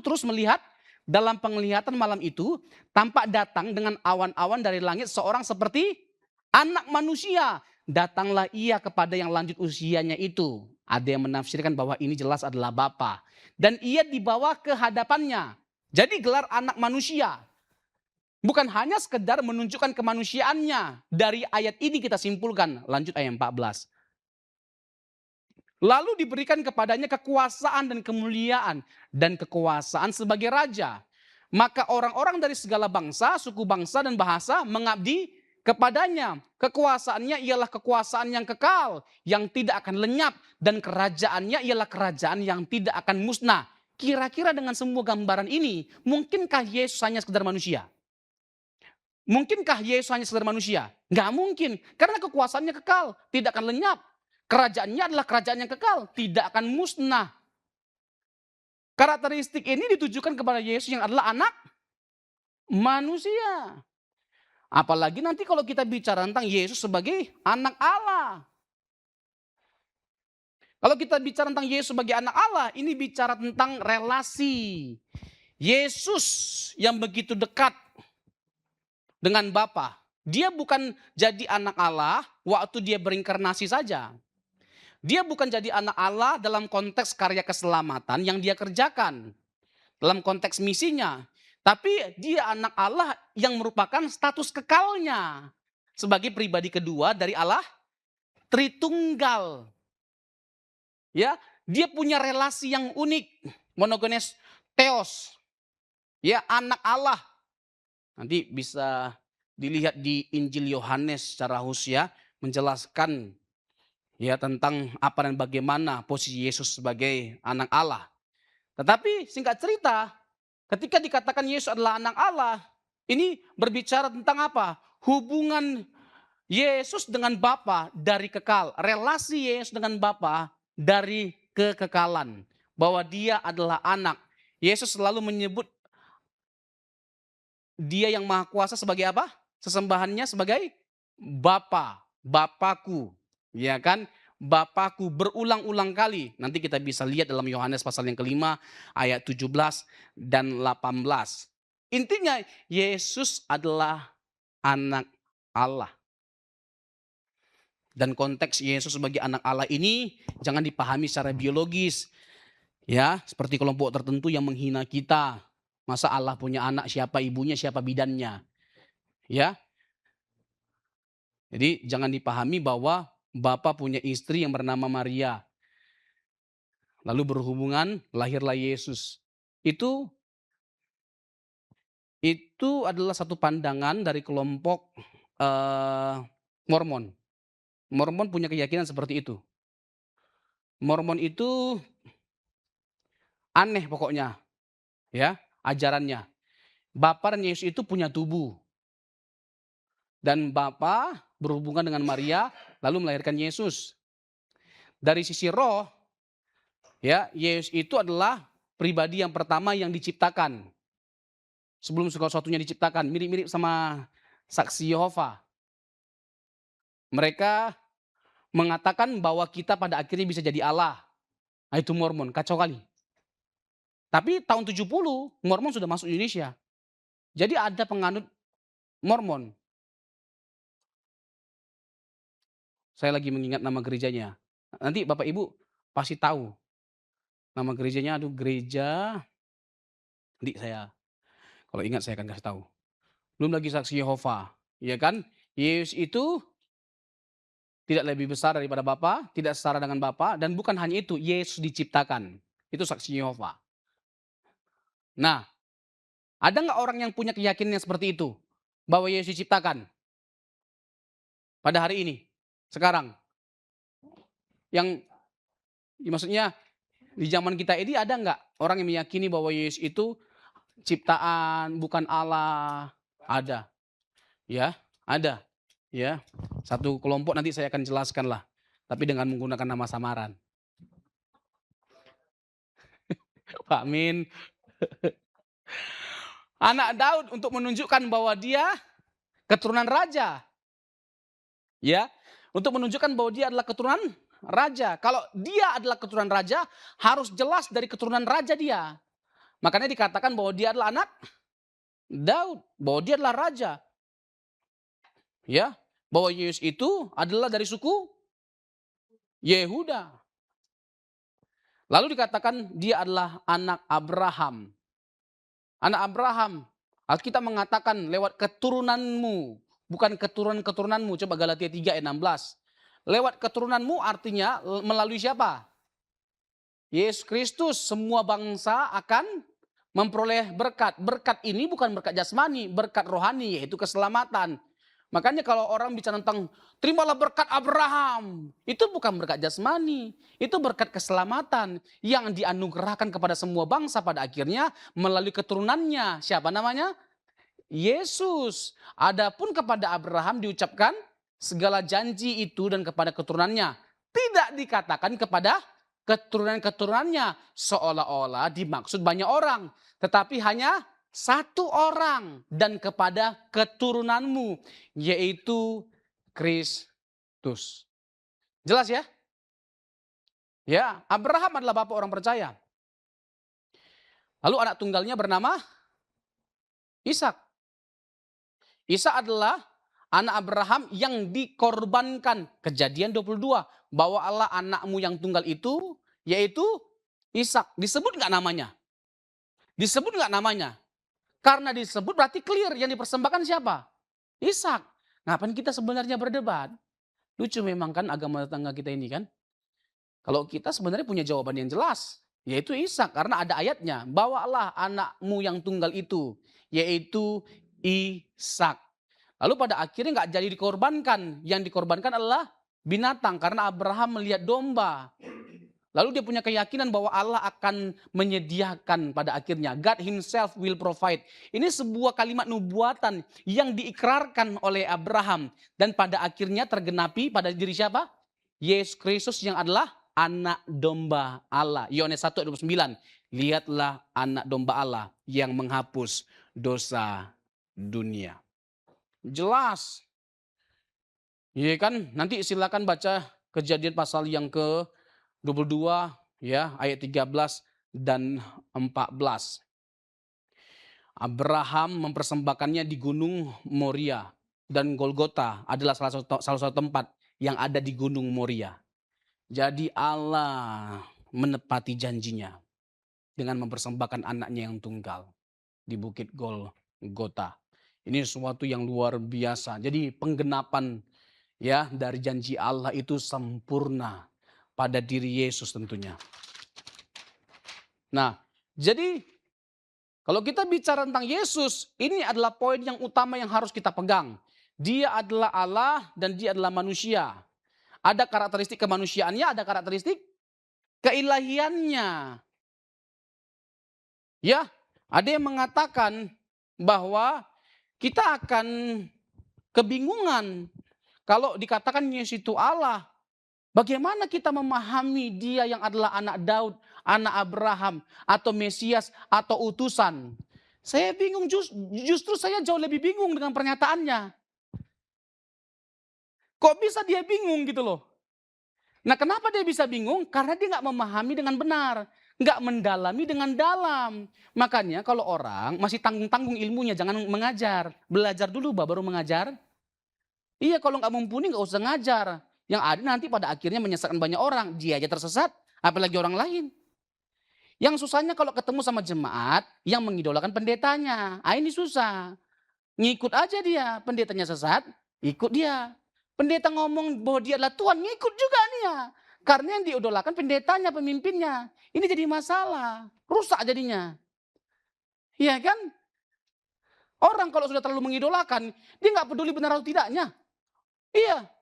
terus melihat dalam penglihatan malam itu tampak datang dengan awan-awan dari langit seorang seperti anak manusia. Datanglah ia kepada yang lanjut usianya itu. Ada yang menafsirkan bahwa ini jelas adalah Bapa. Dan ia dibawa ke hadapannya. Jadi gelar anak manusia. Bukan hanya sekedar menunjukkan kemanusiaannya. Dari ayat ini kita simpulkan. Lanjut ayat 14. Lalu diberikan kepadanya kekuasaan dan kemuliaan dan kekuasaan sebagai raja. Maka orang-orang dari segala bangsa, suku bangsa dan bahasa mengabdi kepadanya. Kekuasaannya ialah kekuasaan yang kekal, yang tidak akan lenyap. Dan kerajaannya ialah kerajaan yang tidak akan musnah. Kira-kira dengan semua gambaran ini, mungkinkah Yesus hanya sekedar manusia? Mungkinkah Yesus hanya sekedar manusia? Nggak mungkin, karena kekuasaannya kekal, tidak akan lenyap. Kerajaannya adalah kerajaan yang kekal, tidak akan musnah. Karakteristik ini ditujukan kepada Yesus yang adalah anak manusia. Apalagi nanti kalau kita bicara tentang Yesus sebagai anak Allah. Kalau kita bicara tentang Yesus sebagai anak Allah, ini bicara tentang relasi. Yesus yang begitu dekat dengan Bapa. Dia bukan jadi anak Allah waktu dia berinkarnasi saja. Dia bukan jadi anak Allah dalam konteks karya keselamatan yang dia kerjakan. Dalam konteks misinya. Tapi dia anak Allah yang merupakan status kekalnya. Sebagai pribadi kedua dari Allah Tritunggal. Ya, dia punya relasi yang unik. Monogenes Theos. Ya, anak Allah. Nanti bisa dilihat di Injil Yohanes secara khusus ya. Menjelaskan ya tentang apa dan bagaimana posisi Yesus sebagai anak Allah. Tetapi singkat cerita, ketika dikatakan Yesus adalah anak Allah, ini berbicara tentang apa? Hubungan Yesus dengan Bapa dari kekal. Relasi Yesus dengan Bapa dari kekekalan. Bahwa dia adalah anak. Yesus selalu menyebut dia yang maha kuasa sebagai apa? Sesembahannya sebagai Bapa, Bapakku. Ya kan? Bapakku berulang-ulang kali. Nanti kita bisa lihat dalam Yohanes pasal yang kelima ayat 17 dan 18. Intinya Yesus adalah anak Allah. Dan konteks Yesus sebagai anak Allah ini jangan dipahami secara biologis. Ya, seperti kelompok tertentu yang menghina kita. Masa Allah punya anak, siapa ibunya, siapa bidannya. Ya. Jadi jangan dipahami bahwa Bapa punya istri yang bernama Maria. Lalu berhubungan, lahirlah Yesus. Itu adalah satu pandangan dari kelompok Mormon. Mormon punya keyakinan seperti itu. Mormon itu aneh pokoknya, ya ajarannya. Bapa dan Yesus itu punya tubuh. Dan Bapa berhubungan dengan Maria, lalu melahirkan Yesus. Dari sisi roh, ya Yesus itu adalah pribadi yang pertama yang diciptakan. Sebelum segala sesuatunya diciptakan, mirip-mirip sama saksi Yehova. Mereka mengatakan bahwa kita pada akhirnya bisa jadi Allah. Nah, itu Mormon, kacau kali. Tapi tahun 70, Mormon sudah masuk Indonesia. Jadi ada penganut Mormon. Saya lagi mengingat nama gerejanya. Nanti Bapak Ibu pasti tahu. Nama gerejanya, gereja. Nanti saya, kalau ingat saya akan kasih tahu. Belum lagi saksi Yehova. Ya kan? Yesus itu tidak lebih besar daripada Bapa, tidak setara dengan Bapa, dan bukan hanya itu, Yesus diciptakan. Itu saksi Yehova. Nah, ada nggak orang yang punya keyakinan yang seperti itu? Bahwa Yesus diciptakan? Pada hari ini, sekarang. Yang maksudnya di zaman kita ini ada nggak orang yang meyakini bahwa Yesus itu ciptaan, bukan Allah? Ada. Ya, ada. Ya, satu kelompok nanti saya akan jelaskan lah. Tapi dengan menggunakan nama samaran. Amin. Anak Daud untuk menunjukkan bahwa dia keturunan raja. Ya, untuk menunjukkan bahwa dia adalah keturunan raja. Kalau dia adalah keturunan raja, harus jelas dari keturunan raja dia. Makanya dikatakan bahwa dia adalah anak Daud, bahwa dia adalah raja. Ya, bahwa Yesus itu adalah dari suku Yehuda. Lalu dikatakan dia adalah anak Abraham. Anak Abraham, Alkitab mengatakan lewat keturunanmu, bukan keturunan-keturunanmu. Coba Galatia 3 ayat 16. Lewat keturunanmu artinya melalui siapa? Yesus Kristus, semua bangsa akan memperoleh berkat. Berkat ini bukan berkat jasmani, berkat rohani, yaitu keselamatan. Makanya kalau orang bicara tentang terimalah berkat Abraham, itu bukan berkat jasmani, itu berkat keselamatan yang dianugerahkan kepada semua bangsa pada akhirnya melalui keturunannya. Siapa namanya? Yesus. Adapun kepada Abraham diucapkan segala janji itu dan kepada keturunannya. Tidak dikatakan kepada keturunan-keturunannya, seolah-olah dimaksud banyak orang, tetapi hanya satu orang dan kepada keturunanmu, yaitu Kristus. Jelas ya? Ya, Abraham adalah bapak orang percaya. Lalu anak tunggalnya bernama Ishak. Ishak adalah anak Abraham yang dikorbankan. Kejadian 22. Bawalah anakmu yang tunggal itu, yaitu Ishak. Disebut nggak namanya? Disebut nggak namanya? Karena disebut berarti clear, yang dipersembahkan siapa? Ishak. Ngapain kita sebenarnya berdebat? Lucu memang kan agama tetangga kita ini kan. Kalau kita sebenarnya punya jawaban yang jelas, yaitu Ishak. Karena ada ayatnya, bawalah anakmu yang tunggal itu, yaitu Ishak. Lalu pada akhirnya nggak jadi dikorbankan. Yang dikorbankan adalah binatang, karena Abraham melihat domba. Lalu dia punya keyakinan bahwa Allah akan menyediakan pada akhirnya. God himself will provide. Ini sebuah kalimat nubuatan yang diikrarkan oleh Abraham. Dan pada akhirnya tergenapi pada diri siapa? Yesus Kristus yang adalah anak domba Allah. Yohanes 1 ayat 29. Lihatlah anak domba Allah yang menghapus dosa dunia. Jelas. Iya kan? Nanti silakan baca Kejadian pasal yang ke 22 ya, ayat 13 dan 14. Abraham mempersembahkannya di Gunung Moria dan Golgota adalah salah satu tempat yang ada di Gunung Moria. Jadi Allah menepati janjinya dengan mempersembahkan anaknya yang tunggal di Bukit Golgota. Ini sesuatu yang luar biasa. Jadi penggenapan ya dari janji Allah itu sempurna pada diri Yesus tentunya. Nah, jadi kalau kita bicara tentang Yesus, ini adalah poin yang utama yang harus kita pegang. Dia adalah Allah dan dia adalah manusia. Ada karakteristik kemanusiaannya, ada karakteristik keilahiannya. Ya, ada yang mengatakan bahwa kita akan kebingungan kalau dikatakan Yesus itu Allah. Bagaimana kita memahami dia yang adalah anak Daud, anak Abraham, atau Mesias, atau utusan? Saya bingung, justru saya jauh lebih bingung dengan pernyataannya. Kok bisa dia bingung gitu loh? Nah kenapa dia bisa bingung? Karena dia nggak memahami dengan benar. Nggak mendalami dengan dalam. Makanya kalau orang masih tanggung-tanggung ilmunya, jangan mengajar. Belajar dulu baru mengajar. Iya kalau nggak mumpuni nggak usah ngajar. Yang ada nanti pada akhirnya menyesatkan banyak orang. Dia aja tersesat, apalagi orang lain. Yang susahnya kalau ketemu sama jemaat yang mengidolakan pendetanya. Ini susah. Ngikut aja dia, pendetanya sesat, ikut dia. Pendeta ngomong bahwa dia adalah Tuhan, ngikut juga dia. Karena yang diidolakan pendetanya, pemimpinnya. Ini jadi masalah, rusak jadinya. Iya kan? Orang kalau sudah terlalu mengidolakan, dia nggak peduli benar atau tidaknya. Iya.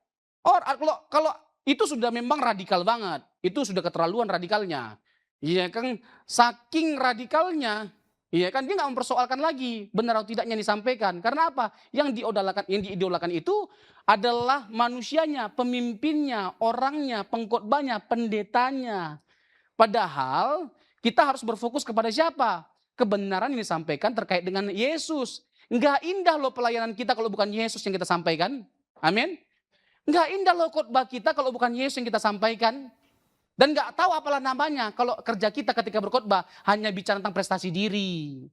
Kalau itu sudah memang radikal banget. Itu sudah keterlaluan radikalnya. Iya kan, saking radikalnya, iya kan dia nggak mempersoalkan lagi benar atau tidaknya disampaikan. Karena apa? Yang diidolakan itu adalah manusianya, pemimpinnya, orangnya, pengkhotbahnya, pendetanya. Padahal Kita harus berfokus kepada siapa? Kebenaran yang disampaikan terkait dengan Yesus. Enggak indah loh pelayanan kita kalau bukan Yesus yang kita sampaikan. Amin. Enggak indah loh khotbah kita kalau bukan Yesus yang kita sampaikan. Dan enggak tahu apalah namanya kalau kerja kita ketika berkhotbah hanya bicara tentang prestasi diri.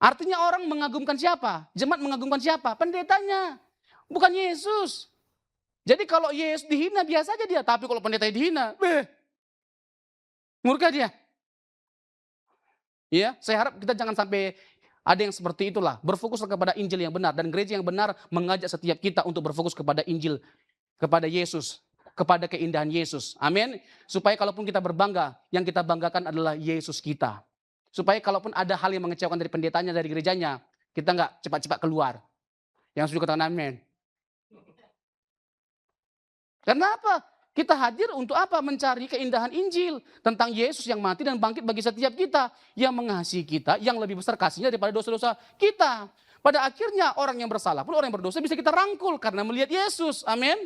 Artinya orang mengagumkan siapa? Jemaat mengagumkan siapa? Pendetanya. Bukan Yesus. Jadi kalau Yesus dihina biasa aja dia. Tapi kalau pendeta dihina, murka dia. Ya, saya harap kita jangan sampai ada yang seperti itulah. Berfokuslah kepada Injil yang benar. Dan gereja yang benar mengajak setiap kita untuk berfokus kepada Injil. Kepada Yesus. Kepada keindahan Yesus. Amin. Supaya kalaupun kita berbangga, yang kita banggakan adalah Yesus kita. Supaya kalaupun ada hal yang mengecewakan dari pendetanya, dari gerejanya, kita nggak cepat-cepat keluar. Yang setuju katakan amin. Karena apa? Kita hadir untuk apa? Mencari keindahan Injil. Tentang Yesus yang mati dan bangkit bagi setiap kita. Yang mengasihi kita, yang lebih besar kasihnya daripada dosa-dosa kita. Pada akhirnya orang yang bersalah pun, orang yang berdosa bisa kita rangkul karena melihat Yesus. Amin.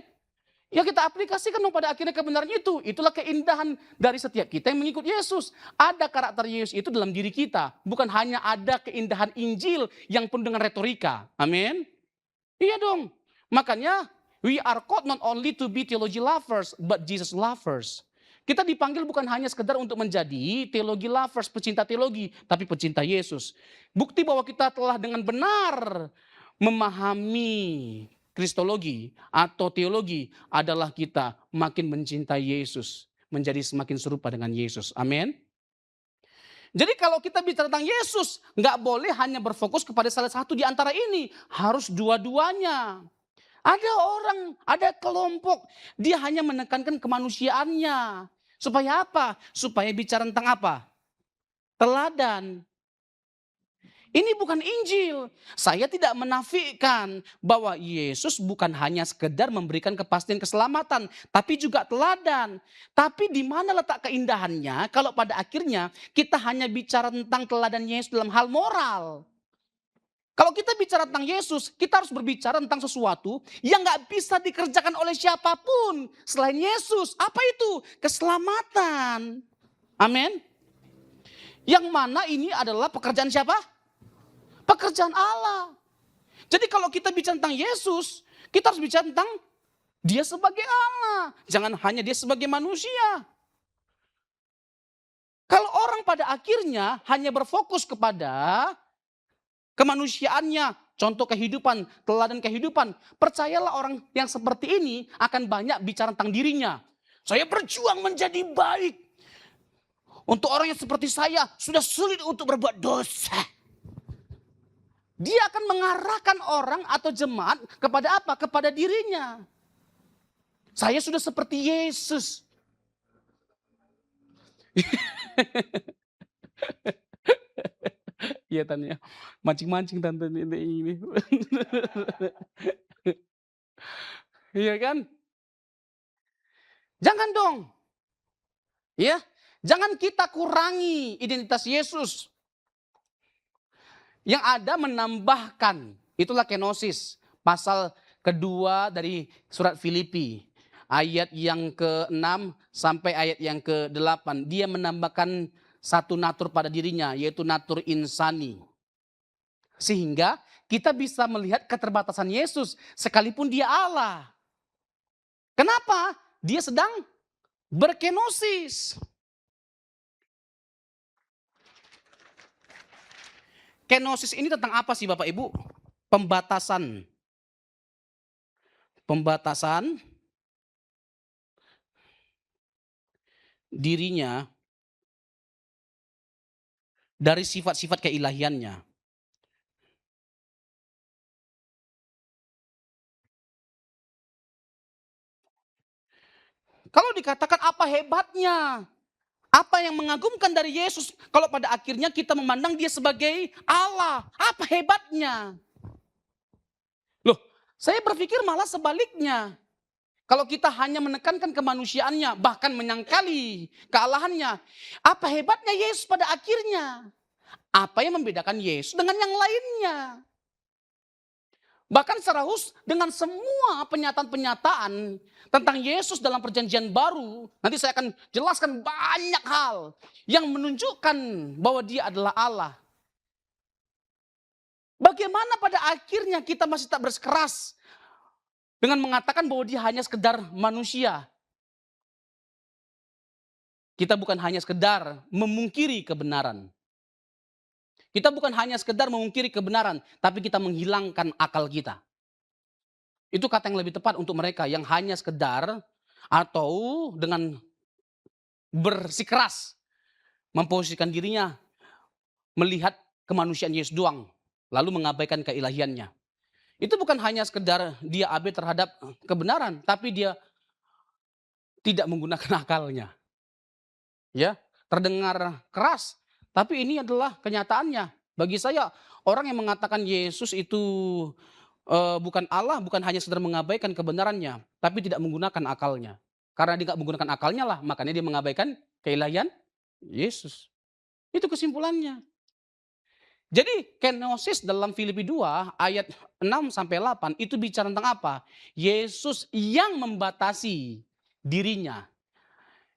Ya kita aplikasikan dong pada akhirnya kebenaran itu. Itulah keindahan dari setiap kita yang mengikut Yesus. Ada karakter Yesus itu dalam diri kita. Bukan hanya ada keindahan Injil yang penuh dengan retorika. Amin. Iya dong. Makanya we are called not only to be theology lovers, but Jesus lovers. Kita dipanggil bukan hanya sekedar untuk menjadi teologi lovers, pecinta teologi, tapi pecinta Yesus. Bukti bahwa kita telah dengan benar memahami kristologi atau teologi adalah kita makin mencintai Yesus, menjadi semakin serupa dengan Yesus. Amin. Jadi kalau kita bicara tentang Yesus, nggak boleh hanya berfokus kepada salah satu di antara ini, harus dua-duanya. Ada orang, ada kelompok, dia hanya menekankan kemanusiaannya. Supaya apa? Supaya bicara tentang apa? Teladan. Ini bukan Injil. Saya tidak menafikan bahwa Yesus bukan hanya sekedar memberikan kepastian keselamatan, tapi juga teladan. Tapi di mana letak keindahannya kalau pada akhirnya kita hanya bicara tentang teladan Yesus dalam hal moral? Kalau kita bicara tentang Yesus, kita harus berbicara tentang sesuatu yang gak bisa dikerjakan oleh siapapun selain Yesus. Apa itu? Keselamatan. Amin. Yang mana ini adalah pekerjaan siapa? Pekerjaan Allah. Jadi kalau kita bicara tentang Yesus, kita harus bicara tentang dia sebagai Allah. Jangan hanya dia sebagai manusia. Kalau orang pada akhirnya hanya berfokus kepada kemanusiaannya, contoh kehidupan, teladan kehidupan. Percayalah orang yang seperti ini akan banyak bicara tentang dirinya. Saya berjuang menjadi baik. Untuk orang yang seperti saya sudah sulit untuk berbuat dosa. Dia akan mengarahkan orang atau jemaat kepada apa? Kepada dirinya. Saya sudah seperti Yesus. Iya Tania, mancing-mancing tante ini. Iya kan? Jangan dong. Ya, jangan kita kurangi identitas Yesus. Yang ada menambahkan, itulah kenosis, pasal kedua dari surat Filipi. Ayat yang ke-6 sampai ayat yang ke-8. Dia menambahkan satu natur pada dirinya, yaitu natur insani. Sehingga kita bisa melihat keterbatasan Yesus sekalipun dia Allah. Kenapa? Dia sedang berkenosis. Kenosis ini tentang apa sih Bapak Ibu? Pembatasan. Pembatasan dirinya dari sifat-sifat keilahiannya. Kalau dikatakan apa hebatnya, apa yang mengagumkan dari Yesus, kalau pada akhirnya kita memandang dia sebagai Allah, apa hebatnya? Loh, saya berpikir malah sebaliknya. Kalau kita hanya menekankan kemanusiaannya, bahkan menyangkali kealahannya, apa hebatnya Yesus pada akhirnya? Apa yang membedakan Yesus dengan yang lainnya? Bahkan secara khusus dengan semua penyataan-penyataan tentang Yesus dalam perjanjian baru, nanti saya akan jelaskan banyak hal yang menunjukkan bahwa dia adalah Allah. Bagaimana pada akhirnya kita masih tak bersikeras dengan mengatakan bahwa dia hanya sekedar manusia. Kita bukan hanya sekedar memungkiri kebenaran. Kita bukan hanya sekedar memungkiri kebenaran, tapi kita menghilangkan akal kita. Itu kata yang lebih tepat untuk mereka yang hanya sekedar atau dengan bersikeras memposisikan dirinya melihat kemanusiaan Yesus doang, lalu mengabaikan keilahiannya. Itu bukan hanya sekedar dia abai terhadap kebenaran, tapi dia tidak menggunakan akalnya. Ya, terdengar keras, tapi ini adalah kenyataannya. Bagi saya, orang yang mengatakan Yesus itu bukan Allah, bukan hanya sekedar mengabaikan kebenarannya, tapi tidak menggunakan akalnya. Karena dia nggak menggunakan akalnya lah, makanya dia mengabaikan keilahian Yesus. Itu kesimpulannya. Jadi kenosis dalam Filipi 2 ayat 6 sampai 8 itu bicara tentang apa? Yesus yang membatasi dirinya.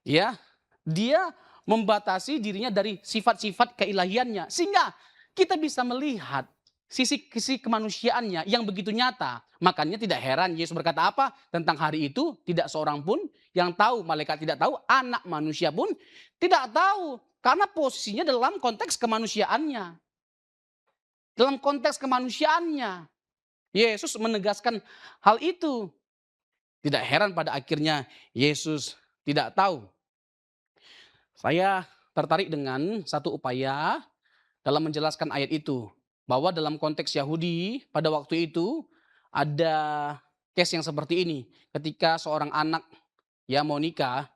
Ya, dia membatasi dirinya dari sifat-sifat keilahiannya. Sehingga kita bisa melihat sisi kemanusiaannya yang begitu nyata. Makanya tidak heran Yesus berkata apa tentang hari itu, tidak seorang pun yang tahu, malaikat tidak tahu, anak manusia pun tidak tahu. Karena posisinya dalam konteks kemanusiaannya. Dalam konteks kemanusiaannya. Yesus menegaskan hal itu. Tidak heran pada akhirnya Yesus tidak tahu. Saya tertarik dengan satu upaya dalam menjelaskan ayat itu. Bahwa dalam konteks Yahudi pada waktu itu ada case yang seperti ini. Ketika seorang anak ya mau nikah,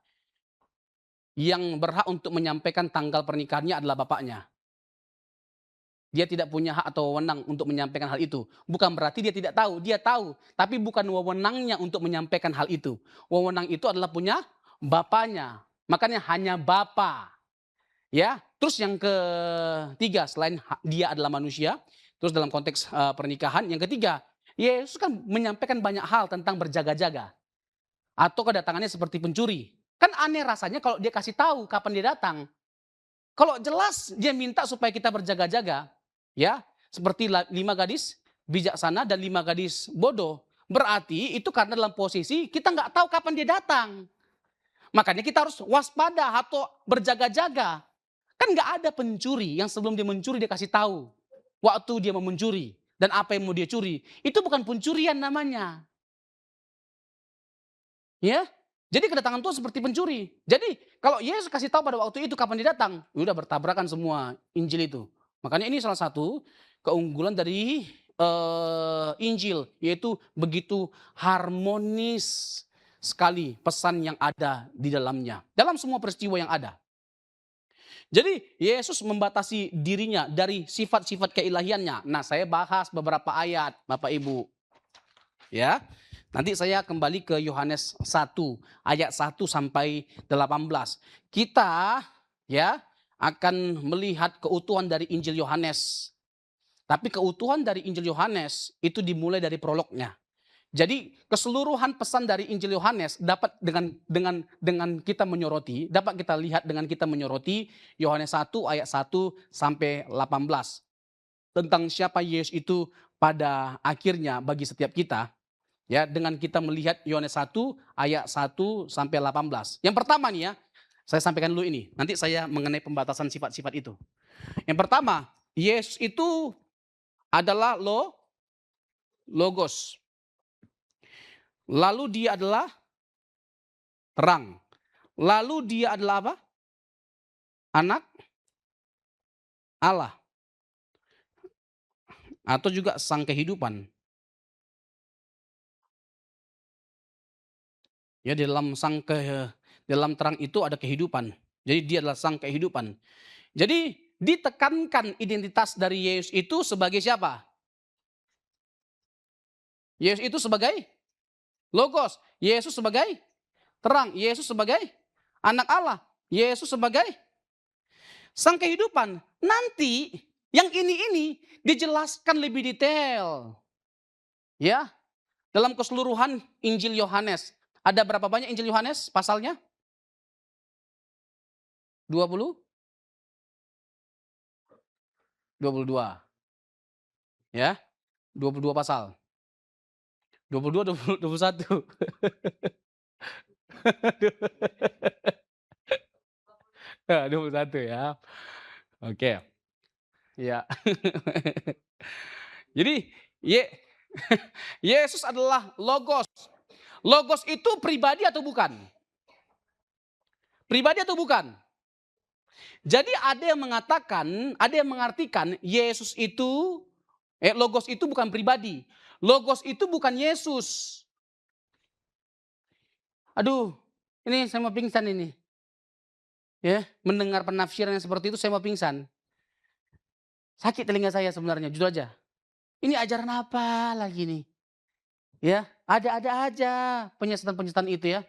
yang berhak untuk menyampaikan tanggal pernikahannya adalah bapaknya. Dia tidak punya hak atau wewenang untuk menyampaikan hal itu. Bukan berarti dia tidak tahu, dia tahu. Tapi bukan wewenangnya untuk menyampaikan hal itu. Wewenang itu adalah punya bapaknya. Makanya hanya bapa. Ya, terus yang ketiga selain dia adalah manusia, terus dalam konteks pernikahan, yang ketiga, Yesus kan menyampaikan banyak hal tentang berjaga-jaga atau kedatangannya seperti pencuri. Kan aneh rasanya kalau dia kasih tahu kapan dia datang. Kalau jelas dia minta supaya kita berjaga-jaga, ya, seperti 5 gadis bijaksana dan 5 gadis bodoh. Berarti itu karena dalam posisi kita nggak tahu kapan dia datang. Makanya kita harus waspada atau berjaga-jaga. Kan nggak ada pencuri yang sebelum dia mencuri dia kasih tahu waktu dia mau mencuri dan apa yang mau dia curi. Itu bukan pencurian namanya. Ya, jadi kedatangan Tuhan seperti pencuri. Jadi kalau Yesus kasih tahu pada waktu itu kapan dia datang, udah bertabrakan semua Injil itu. Makanya ini salah satu keunggulan dari Injil, yaitu begitu harmonis sekali pesan yang ada di dalamnya. Dalam semua peristiwa yang ada. Jadi Yesus membatasi dirinya dari sifat-sifat keilahiannya. Nah, saya bahas beberapa ayat Bapak Ibu. Ya. Nanti saya kembali ke Yohanes 1 ayat 1 sampai 18. Kita ya akan melihat keutuhan dari Injil Yohanes. Tapi keutuhan dari Injil Yohanes itu dimulai dari prolognya. Jadi keseluruhan pesan dari Injil Yohanes dapat dengan kita menyoroti, dapat kita lihat dengan kita menyoroti Yohanes 1 ayat 1 sampai 18. Tentang siapa Yesus itu pada akhirnya bagi setiap kita. Ya, dengan kita melihat Yohanes 1 ayat 1 sampai 18. Yang pertama nih ya, saya sampaikan dulu ini. Nanti saya mengenai pembatasan sifat-sifat itu. Yang pertama, Yesus itu adalah logos. Lalu dia adalah terang. Lalu dia adalah apa? Anak Allah. Atau juga sang kehidupan. Ya, dalam terang itu ada kehidupan. Jadi dia adalah sang kehidupan. Jadi ditekankan identitas dari Yesus itu sebagai siapa? Yesus itu sebagai logos. Yesus sebagai terang. Yesus sebagai anak Allah. Yesus sebagai sang kehidupan. Nanti yang ini dijelaskan lebih detail. Ya, dalam keseluruhan Injil Yohanes. Ada berapa banyak Injil Yohanes pasalnya? 20? 22. Ya, 22 pasal. 22, 20, 21. Ya, 21 ya. Oke. Ya. Jadi, Yesus adalah Logos. Logos itu pribadi atau bukan? Pribadi atau bukan? Jadi ada yang mengatakan, ada yang mengartikan Yesus itu, Logos itu bukan pribadi. Logos itu bukan Yesus. Aduh, ini saya mau pingsan ini. Ya, mendengar penafsiran yang seperti itu saya mau pingsan. Sakit telinga saya sebenarnya, jujur aja. Ini ajaran apa lagi nih? Ya, ada-ada aja penyesatan-penyesatan itu ya.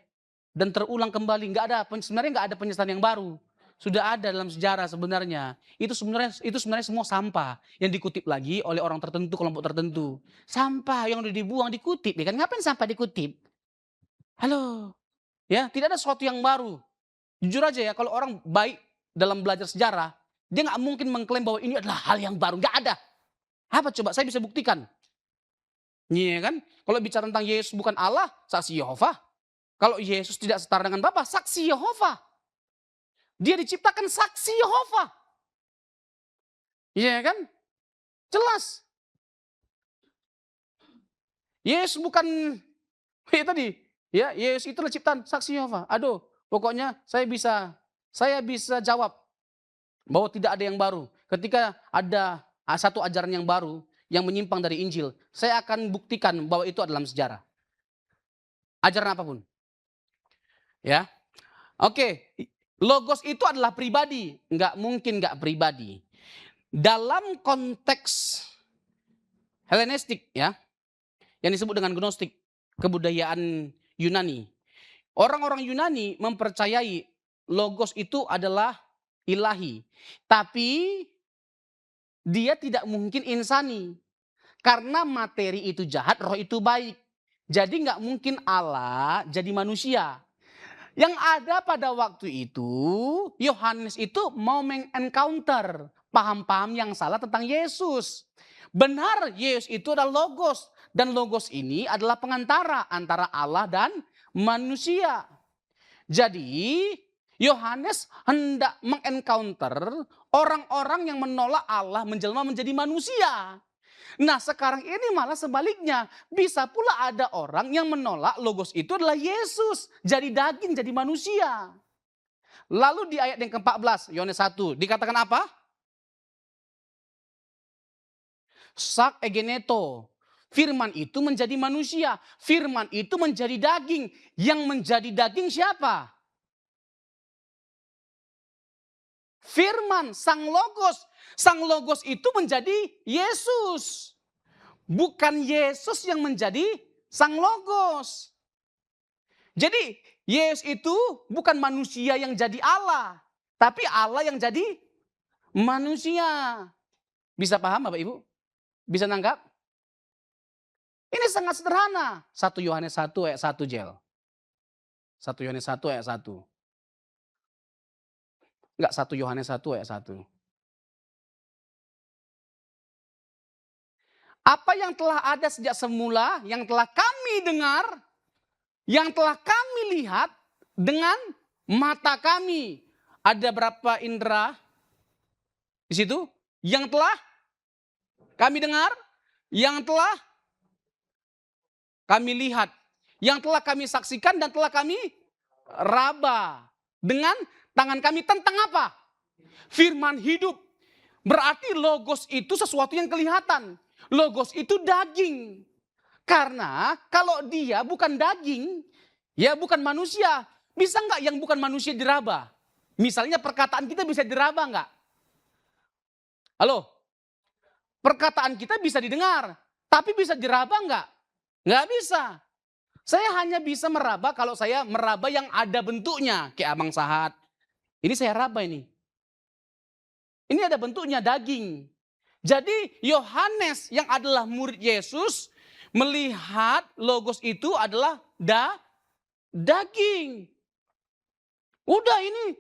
Dan terulang kembali, sebenarnya nggak ada penyesatan yang baru. Sudah ada dalam sejarah sebenarnya. Itu sebenarnya semua sampah yang dikutip lagi oleh orang tertentu, kelompok tertentu. Sampah yang udah dibuang dikutip, ya kan? Ngapain sampah dikutip? Halo, ya tidak ada sesuatu yang baru. Jujur aja ya, kalau orang baik dalam belajar sejarah, dia nggak mungkin mengklaim bahwa ini adalah hal yang baru. Nggak ada. Apa coba? Saya bisa buktikan. Iya kan? Kalau bicara tentang Yesus bukan Allah, saksi Yehova. Kalau Yesus tidak setara dengan Bapa, saksi Yehova. Dia diciptakan saksi Yehova. Iya kan? Jelas. Yesus bukan tadi. Ya, Yesus itu ciptaan saksi Yehova. Aduh, pokoknya saya bisa jawab bahwa tidak ada yang baru. Ketika ada satu ajaran yang baru yang menyimpang dari Injil, saya akan buktikan bahwa itu adalah sejarah. Ajaran apapun. Ya. Oke, Logos itu adalah pribadi, nggak mungkin nggak pribadi. Dalam konteks Helenistik ya, yang disebut dengan Gnostik, kebudayaan Yunani. Orang-orang Yunani mempercayai Logos itu adalah ilahi, tapi dia tidak mungkin insani. Karena materi itu jahat, roh itu baik. Jadi nggak mungkin Allah jadi manusia. Yang ada pada waktu itu, Yohanes itu mau mengencounter paham-paham yang salah tentang Yesus. Benar, Yesus itu adalah Logos. Dan Logos ini adalah pengantara antara Allah dan manusia. Jadi, Yohanes hendak mengencounter orang-orang yang menolak Allah menjelma menjadi manusia. Nah sekarang ini malah sebaliknya. Bisa pula ada orang yang menolak Logos itu adalah Yesus. Jadi daging, jadi manusia. Lalu di ayat yang ke-14, Yohanes 1, dikatakan apa? Sak egeneto. Firman itu menjadi manusia. Firman itu menjadi daging. Yang menjadi daging siapa? Firman, Sang Logos. Sang Logos itu menjadi Yesus. Bukan Yesus yang menjadi Sang Logos. Jadi Yesus itu bukan manusia yang jadi Allah. Tapi Allah yang jadi manusia. Bisa paham Bapak Ibu? Bisa nangkap? Ini sangat sederhana. 1 Yohanes 1 ayat 1 Jel. 1 Yohanes 1 ayat 1. Enggak, 1 Yohanes 1 ayat 1. Apa yang telah ada sejak semula, yang telah kami dengar, yang telah kami lihat dengan mata kami. Ada berapa indera di situ? Yang telah kami dengar, yang telah kami lihat, yang telah kami saksikan dan telah kami raba dengan tangan kami tentang apa? Firman hidup. Berarti Logos itu sesuatu yang kelihatan. Logos itu daging. Karena kalau dia bukan daging, ya bukan manusia. Bisa nggak yang bukan manusia diraba? Misalnya perkataan kita bisa diraba nggak? Halo? Perkataan kita bisa didengar. Tapi bisa diraba nggak? Nggak bisa. Saya hanya bisa meraba kalau saya meraba yang ada bentuknya. Kayak Abang Sahat. Ini saya raba ini. Ini ada bentuknya daging. Jadi Yohanes yang adalah murid Yesus melihat logos itu adalah daging. Udah ini,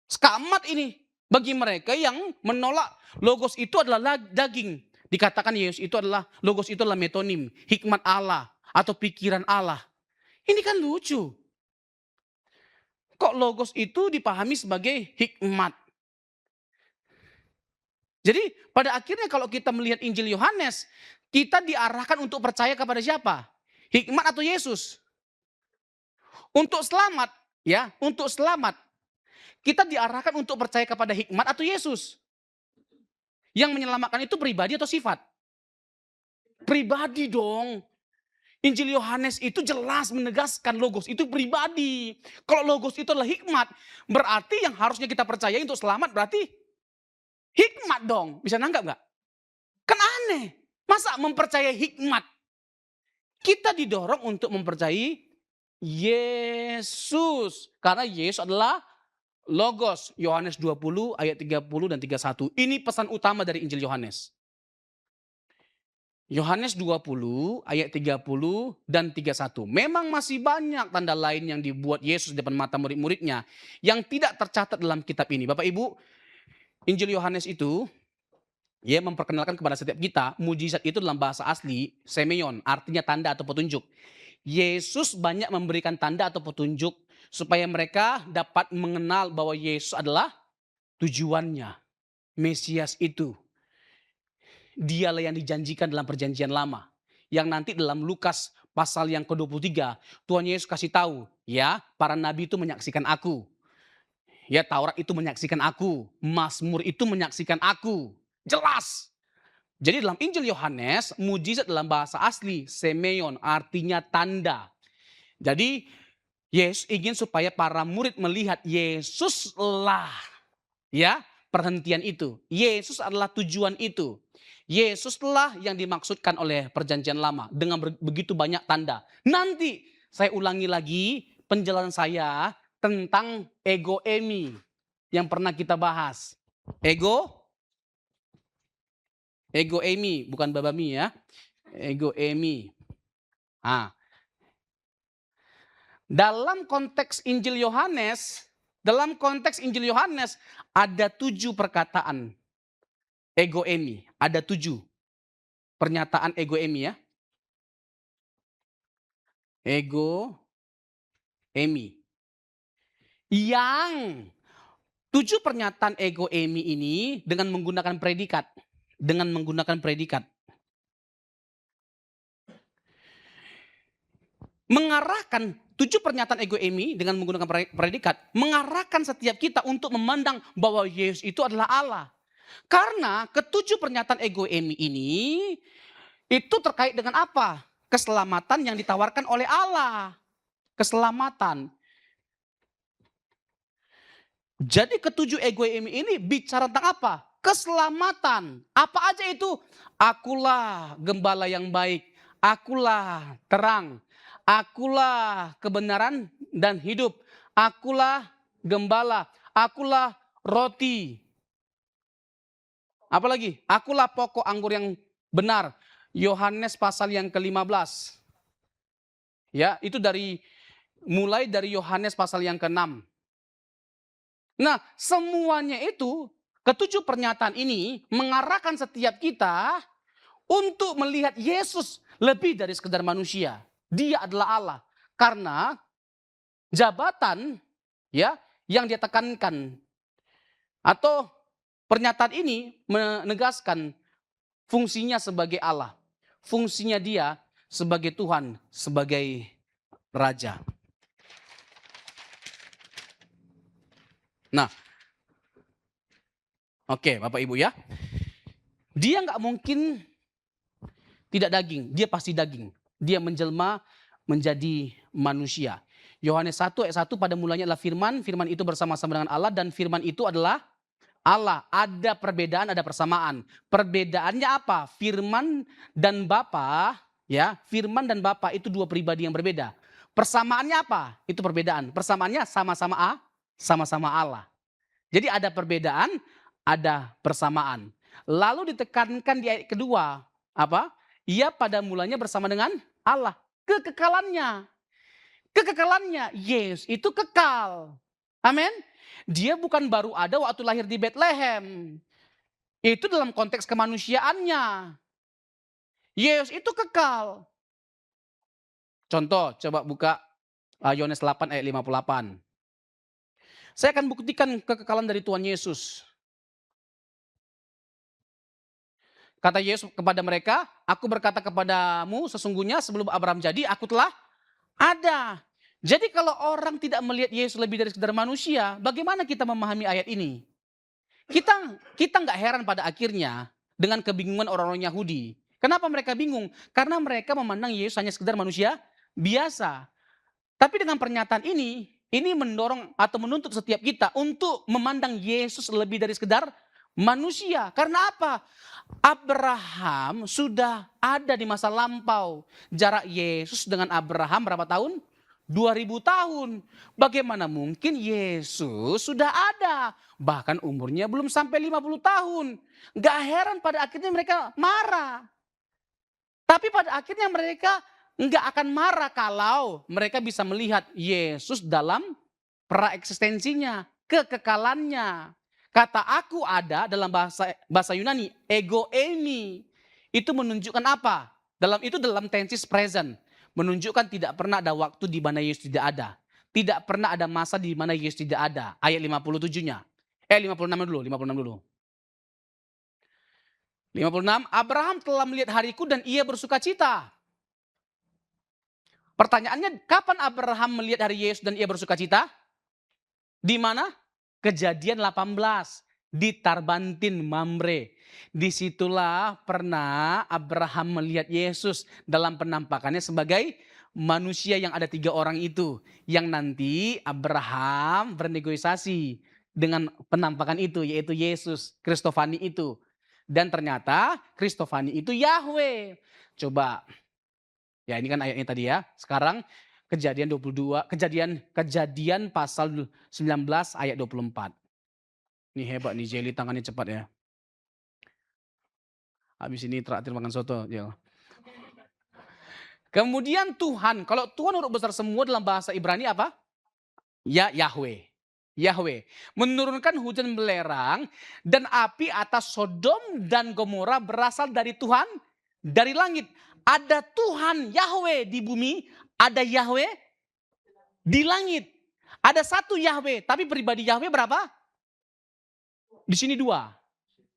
skamat ini. Bagi mereka yang menolak logos itu adalah daging. Dikatakan Yesus itu adalah, logos itu adalah metonim, hikmat Allah atau pikiran Allah. Ini kan lucu. Kok logos itu dipahami sebagai hikmat? Jadi pada akhirnya kalau kita melihat Injil Yohanes, kita diarahkan untuk percaya kepada siapa? Hikmat atau Yesus? Untuk selamat, ya, untuk selamat. Kita diarahkan untuk percaya kepada hikmat atau Yesus? Yang menyelamatkan itu pribadi atau sifat? Pribadi dong. Injil Yohanes itu jelas menegaskan logos itu pribadi. Kalau logos itu adalah hikmat, berarti yang harusnya kita percaya untuk selamat berarti hikmat dong. Bisa nanggap nggak? Kan aneh. Masa mempercayai hikmat? Kita didorong untuk mempercayai Yesus. Karena Yesus adalah logos. Yohanes 20 ayat 30 dan 31. Ini pesan utama dari Injil Yohanes. Yohanes 20 ayat 30 dan 31. Memang masih banyak tanda lain yang dibuat Yesus di depan mata murid-muridnya yang tidak tercatat dalam kitab ini. Bapak Ibu, Injil Yohanes itu ya memperkenalkan kepada setiap kita mujizat itu dalam bahasa asli semeion, artinya tanda atau petunjuk. Yesus banyak memberikan tanda atau petunjuk supaya mereka dapat mengenal bahwa Yesus adalah tujuannya. Mesias itu. Dialah yang dijanjikan dalam perjanjian lama. Yang nanti dalam Lukas pasal yang ke-23, Tuhan Yesus kasih tahu, ya, para nabi itu menyaksikan aku. Ya, Taurat itu menyaksikan aku, Mazmur itu menyaksikan aku. Jelas. Jadi dalam Injil Yohanes, mujizat dalam bahasa asli semeion, artinya tanda. Jadi Yesus ingin supaya para murid melihat Yesuslah, ya, perhentian itu. Yesus adalah tujuan itu. Yesuslah yang dimaksudkan oleh perjanjian lama dengan begitu banyak tanda. Nanti saya ulangi lagi penjelasan saya tentang ego eimi yang pernah kita bahas. Ego eimi, bukan babami ya. Ego eimi. Dalam konteks Injil Yohanes, ada 7 perkataan ego eimi. Ada 7 pernyataan ego eimi ya. Ego eimi. Yang 7 pernyataan ego eimi ini dengan menggunakan predikat. Mengarahkan 7 pernyataan ego eimi dengan menggunakan predikat. Mengarahkan setiap kita untuk memandang bahwa Yesus itu adalah Allah. Karena ke-7 pernyataan ego eimi ini itu terkait dengan apa? Keselamatan yang ditawarkan oleh Allah. Keselamatan. Jadi ke-7 ego eimi ini bicara tentang apa? Keselamatan. Apa aja itu? Akulah gembala yang baik. Akulah terang. Akulah kebenaran dan hidup. Akulah gembala. Akulah roti. Apalagi? Akulah pokok anggur yang benar. Yohanes pasal yang ke-15. Ya, itu mulai dari Yohanes pasal yang ke-6. Nah, semuanya itu, ke-7 pernyataan ini mengarahkan setiap kita untuk melihat Yesus lebih dari sekedar manusia. Dia adalah Allah. Karena jabatan ya yang dia tekankan atau pernyataan ini menegaskan fungsinya sebagai Allah. Fungsinya dia sebagai Tuhan, sebagai Raja. Nah, oke Bapak Ibu ya. Dia nggak mungkin tidak daging, dia pasti daging. Dia menjelma menjadi manusia. Yohanes 1 ayat 1 pada mulanya adalah firman, firman itu bersama-sama dengan Allah dan firman itu adalah Allah. Ada perbedaan, ada persamaan. Perbedaannya apa? Firman dan Bapa, ya, firman dan Bapa itu 2 pribadi yang berbeda. Persamaannya apa? Itu perbedaan. Persamaannya sama-sama Allah. Jadi ada perbedaan, ada persamaan. Lalu ditekankan di ayat kedua, apa? Ia pada mulanya bersama dengan Allah. Kekekalannya. Kekekalannya. Yesus itu kekal. Amin. Dia bukan baru ada waktu lahir di Bethlehem. Itu dalam konteks kemanusiaannya. Yesus itu kekal. Contoh, coba buka Yohanes 8 ayat 58. Saya akan buktikan kekekalan dari Tuhan Yesus. Kata Yesus kepada mereka, aku berkata kepadamu sesungguhnya sebelum Abraham jadi, aku telah ada. Jadi kalau orang tidak melihat Yesus lebih dari sekedar manusia, bagaimana kita memahami ayat ini? Kita nggak heran pada akhirnya dengan kebingungan orang-orang Yahudi. Kenapa mereka bingung? Karena mereka memandang Yesus hanya sekedar manusia biasa. Tapi dengan pernyataan ini mendorong atau menuntut setiap kita untuk memandang Yesus lebih dari sekedar manusia. Karena apa? Abraham sudah ada di masa lampau. Jarak Yesus dengan Abraham berapa tahun? 2000 tahun. Bagaimana mungkin Yesus sudah ada? Bahkan umurnya belum sampai 50 tahun. Gak heran pada akhirnya mereka marah. Tapi pada akhirnya mereka nggak akan marah kalau mereka bisa melihat Yesus dalam praeksistensinya, kekekalannya. Kata aku ada dalam bahasa Yunani, ego eimi. Itu menunjukkan apa? Dalam tenses present. Menunjukkan tidak pernah ada waktu di mana Yesus tidak ada. Tidak pernah ada masa di mana Yesus tidak ada. Ayat 57-nya. 56 dulu, 56 dulu. 56, Abraham telah melihat hariku dan ia bersuka cita. Pertanyaannya, kapan Abraham melihat hari Yesus dan ia bersuka cita? Di mana? Kejadian 18. Di Tarbantin, Mamre. Disitulah pernah Abraham melihat Yesus dalam penampakannya sebagai manusia yang ada 3 orang itu. Yang nanti Abraham bernegosiasi dengan penampakan itu, yaitu Yesus, Kristofani itu. Dan ternyata Kristofani itu Yahweh. Coba. Ya ini kan ayatnya tadi ya. Sekarang Kejadian 22, kejadian pasal 19 ayat 24. Ini hebat nih Jelly, tangannya cepat ya. Habis ini terakhir makan soto. Ya. Kemudian Tuhan, kalau Tuhan huruf besar semua dalam bahasa Ibrani apa? Ya Yahweh. Yahweh menurunkan hujan belerang dan api atas Sodom dan Gomora berasal dari Tuhan dari langit. Ada Tuhan Yahweh di bumi, ada Yahweh di langit. Ada satu Yahweh, tapi pribadi Yahweh berapa? Di sini 2.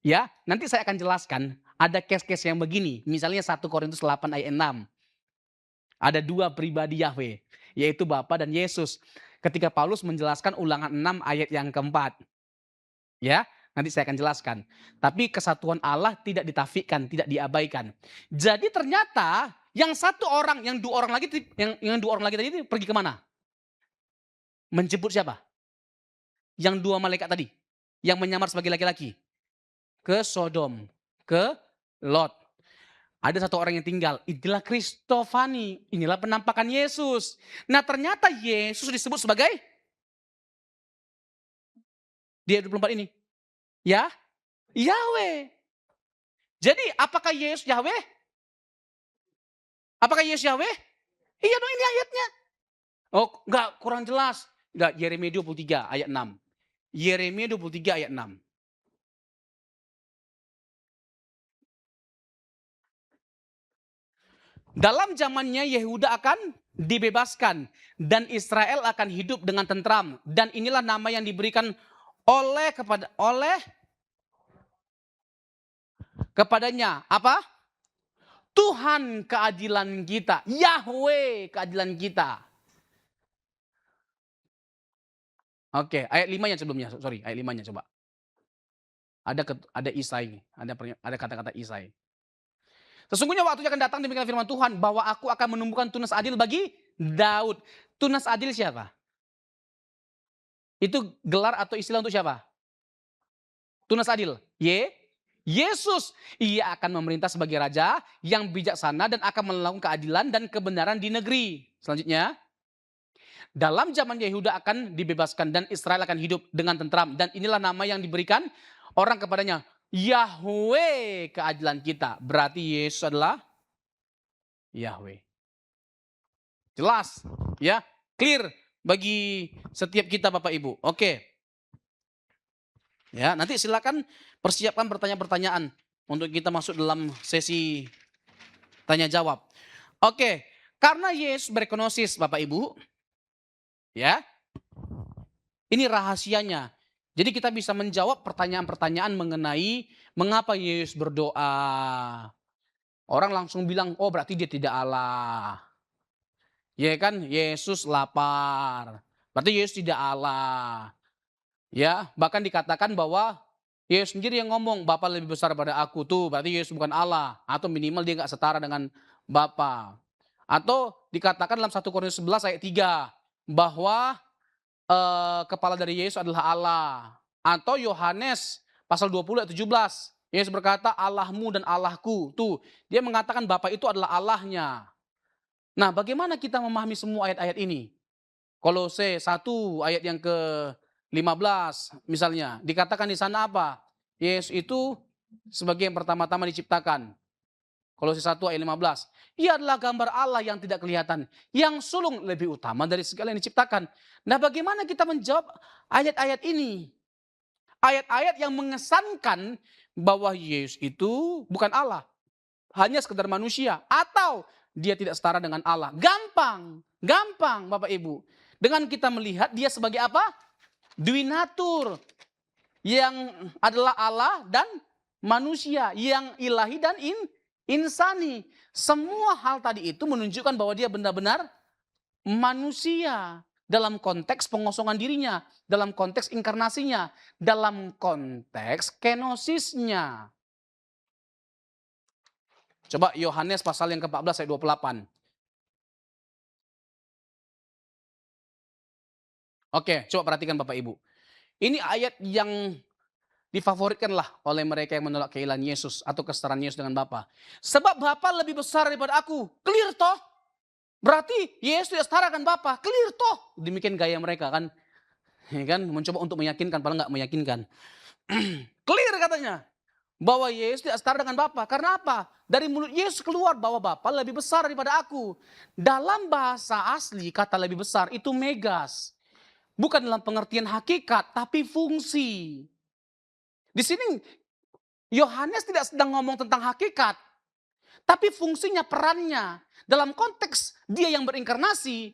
Ya, nanti saya akan jelaskan. Ada case-case yang begini. Misalnya 1 Korintus 8 ayat 6. Ada 2 pribadi Yahweh, yaitu Bapa dan Yesus. Ketika Paulus menjelaskan Ulangan 6 ayat yang keempat. Ya, nanti saya akan jelaskan. Tapi kesatuan Allah tidak ditafikan, tidak diabaikan. Jadi ternyata yang 1 orang, yang 2 orang lagi, yang 2 orang lagi tadi itu pergi kemana? Menjemput siapa? Yang 2 malaikat tadi, yang menyamar sebagai laki-laki. Ke Sodom, ke Lot. Ada 1 orang yang tinggal, inilah Kristofani, inilah penampakan Yesus. Nah ternyata Yesus disebut sebagai, di ayat 24 ini, ya Yahweh. Jadi apakah Yesus Yahweh? Apakah Yesus Yahweh? Iya dong, ini ayatnya. Oh enggak, kurang jelas. Enggak, Yeremia 23 ayat 6. Yeremia 23 ayat 6. Dalam zamannya Yehuda akan dibebaskan dan Israel akan hidup dengan tentram, dan inilah nama yang diberikan kepadanya apa? Tuhan keadilan kita, Yahweh keadilan kita. Oke, ayat 5-nya sebelumnya, sorry, ayat 5-nya coba. Ada Isai, ada kata-kata Isai. Sesungguhnya waktunya akan datang demikian firman Tuhan, bahwa aku akan menumbuhkan tunas adil bagi Daud. Tunas adil siapa? Itu gelar atau istilah untuk siapa? Tunas adil. Yesus. Ia akan memerintah sebagai raja yang bijaksana dan akan melakukan keadilan dan kebenaran di negeri. Selanjutnya. Dalam zaman Yehuda akan dibebaskan dan Israel akan hidup dengan tentram. Dan inilah nama yang diberikan orang kepadanya. Yahweh keadilan kita. Berarti Yesus adalah Yahweh. Jelas, ya, clear bagi setiap kita Bapak Ibu. Oke. Ya, nanti silakan persiapkan pertanyaan-pertanyaan untuk kita masuk dalam sesi tanya jawab. Oke, karena Yesus berkenosis Bapak Ibu, ya, ini rahasianya. Jadi kita bisa menjawab pertanyaan-pertanyaan mengenai mengapa Yesus berdoa. Orang langsung bilang, oh berarti dia tidak Allah. Ya kan, Yesus lapar. Berarti Yesus tidak Allah. Ya, bahkan dikatakan bahwa Yesus sendiri yang ngomong, Bapa lebih besar daripada aku tuh, berarti Yesus bukan Allah. Atau minimal dia nggak setara dengan Bapa. Atau dikatakan dalam 1 Korintus 11 ayat 3, bahwa kepala dari Yesus adalah Allah. Atau Yohanes pasal 20 ayat 17, Yesus berkata Allahmu dan Allahku. Tuh, dia mengatakan Bapa itu adalah Allahnya. Nah, bagaimana kita memahami semua ayat-ayat ini? Kolose 1 ayat yang ke-15 misalnya, dikatakan di sana apa? Yesus itu sebagai yang pertama-tama diciptakan. Kolose 1 ayat 15. Ia adalah gambar Allah yang tidak kelihatan, yang sulung lebih utama dari segala yang diciptakan. Nah, bagaimana kita menjawab ayat-ayat ini? Ayat-ayat yang mengesankan bahwa Yesus itu bukan Allah, hanya sekedar manusia, atau dia tidak setara dengan Allah. Gampang, gampang Bapak Ibu. Dengan kita melihat dia sebagai apa? Dwinatur, yang adalah Allah dan manusia, yang ilahi dan insani. Semua hal tadi itu menunjukkan bahwa dia benar-benar manusia dalam konteks pengosongan dirinya, dalam konteks inkarnasinya, dalam konteks kenosisnya. Coba Yohanes pasal yang ke-14 ayat 28. Oke, coba perhatikan Bapak Ibu. Ini ayat yang difavoritkan lah oleh mereka yang menolak keilahian Yesus atau kesetaraan Yesus dengan Bapa. Sebab Bapa lebih besar daripada aku. Clear toh? Berarti Yesus tidak setara dengan Bapa. Clear toh? Demikian gaya mereka kan. Ya kan, mencoba untuk meyakinkan padahal nggak meyakinkan. Clear katanya. Bahwa Yesus tidak setara dengan Bapa. Karena apa? Dari mulut Yesus keluar bahwa Bapa lebih besar daripada aku. Dalam bahasa asli kata lebih besar itu megas. Bukan dalam pengertian hakikat, tapi fungsi. Di sini Yohanes tidak sedang ngomong tentang hakikat, tapi fungsinya, perannya. Dalam konteks dia yang berinkarnasi,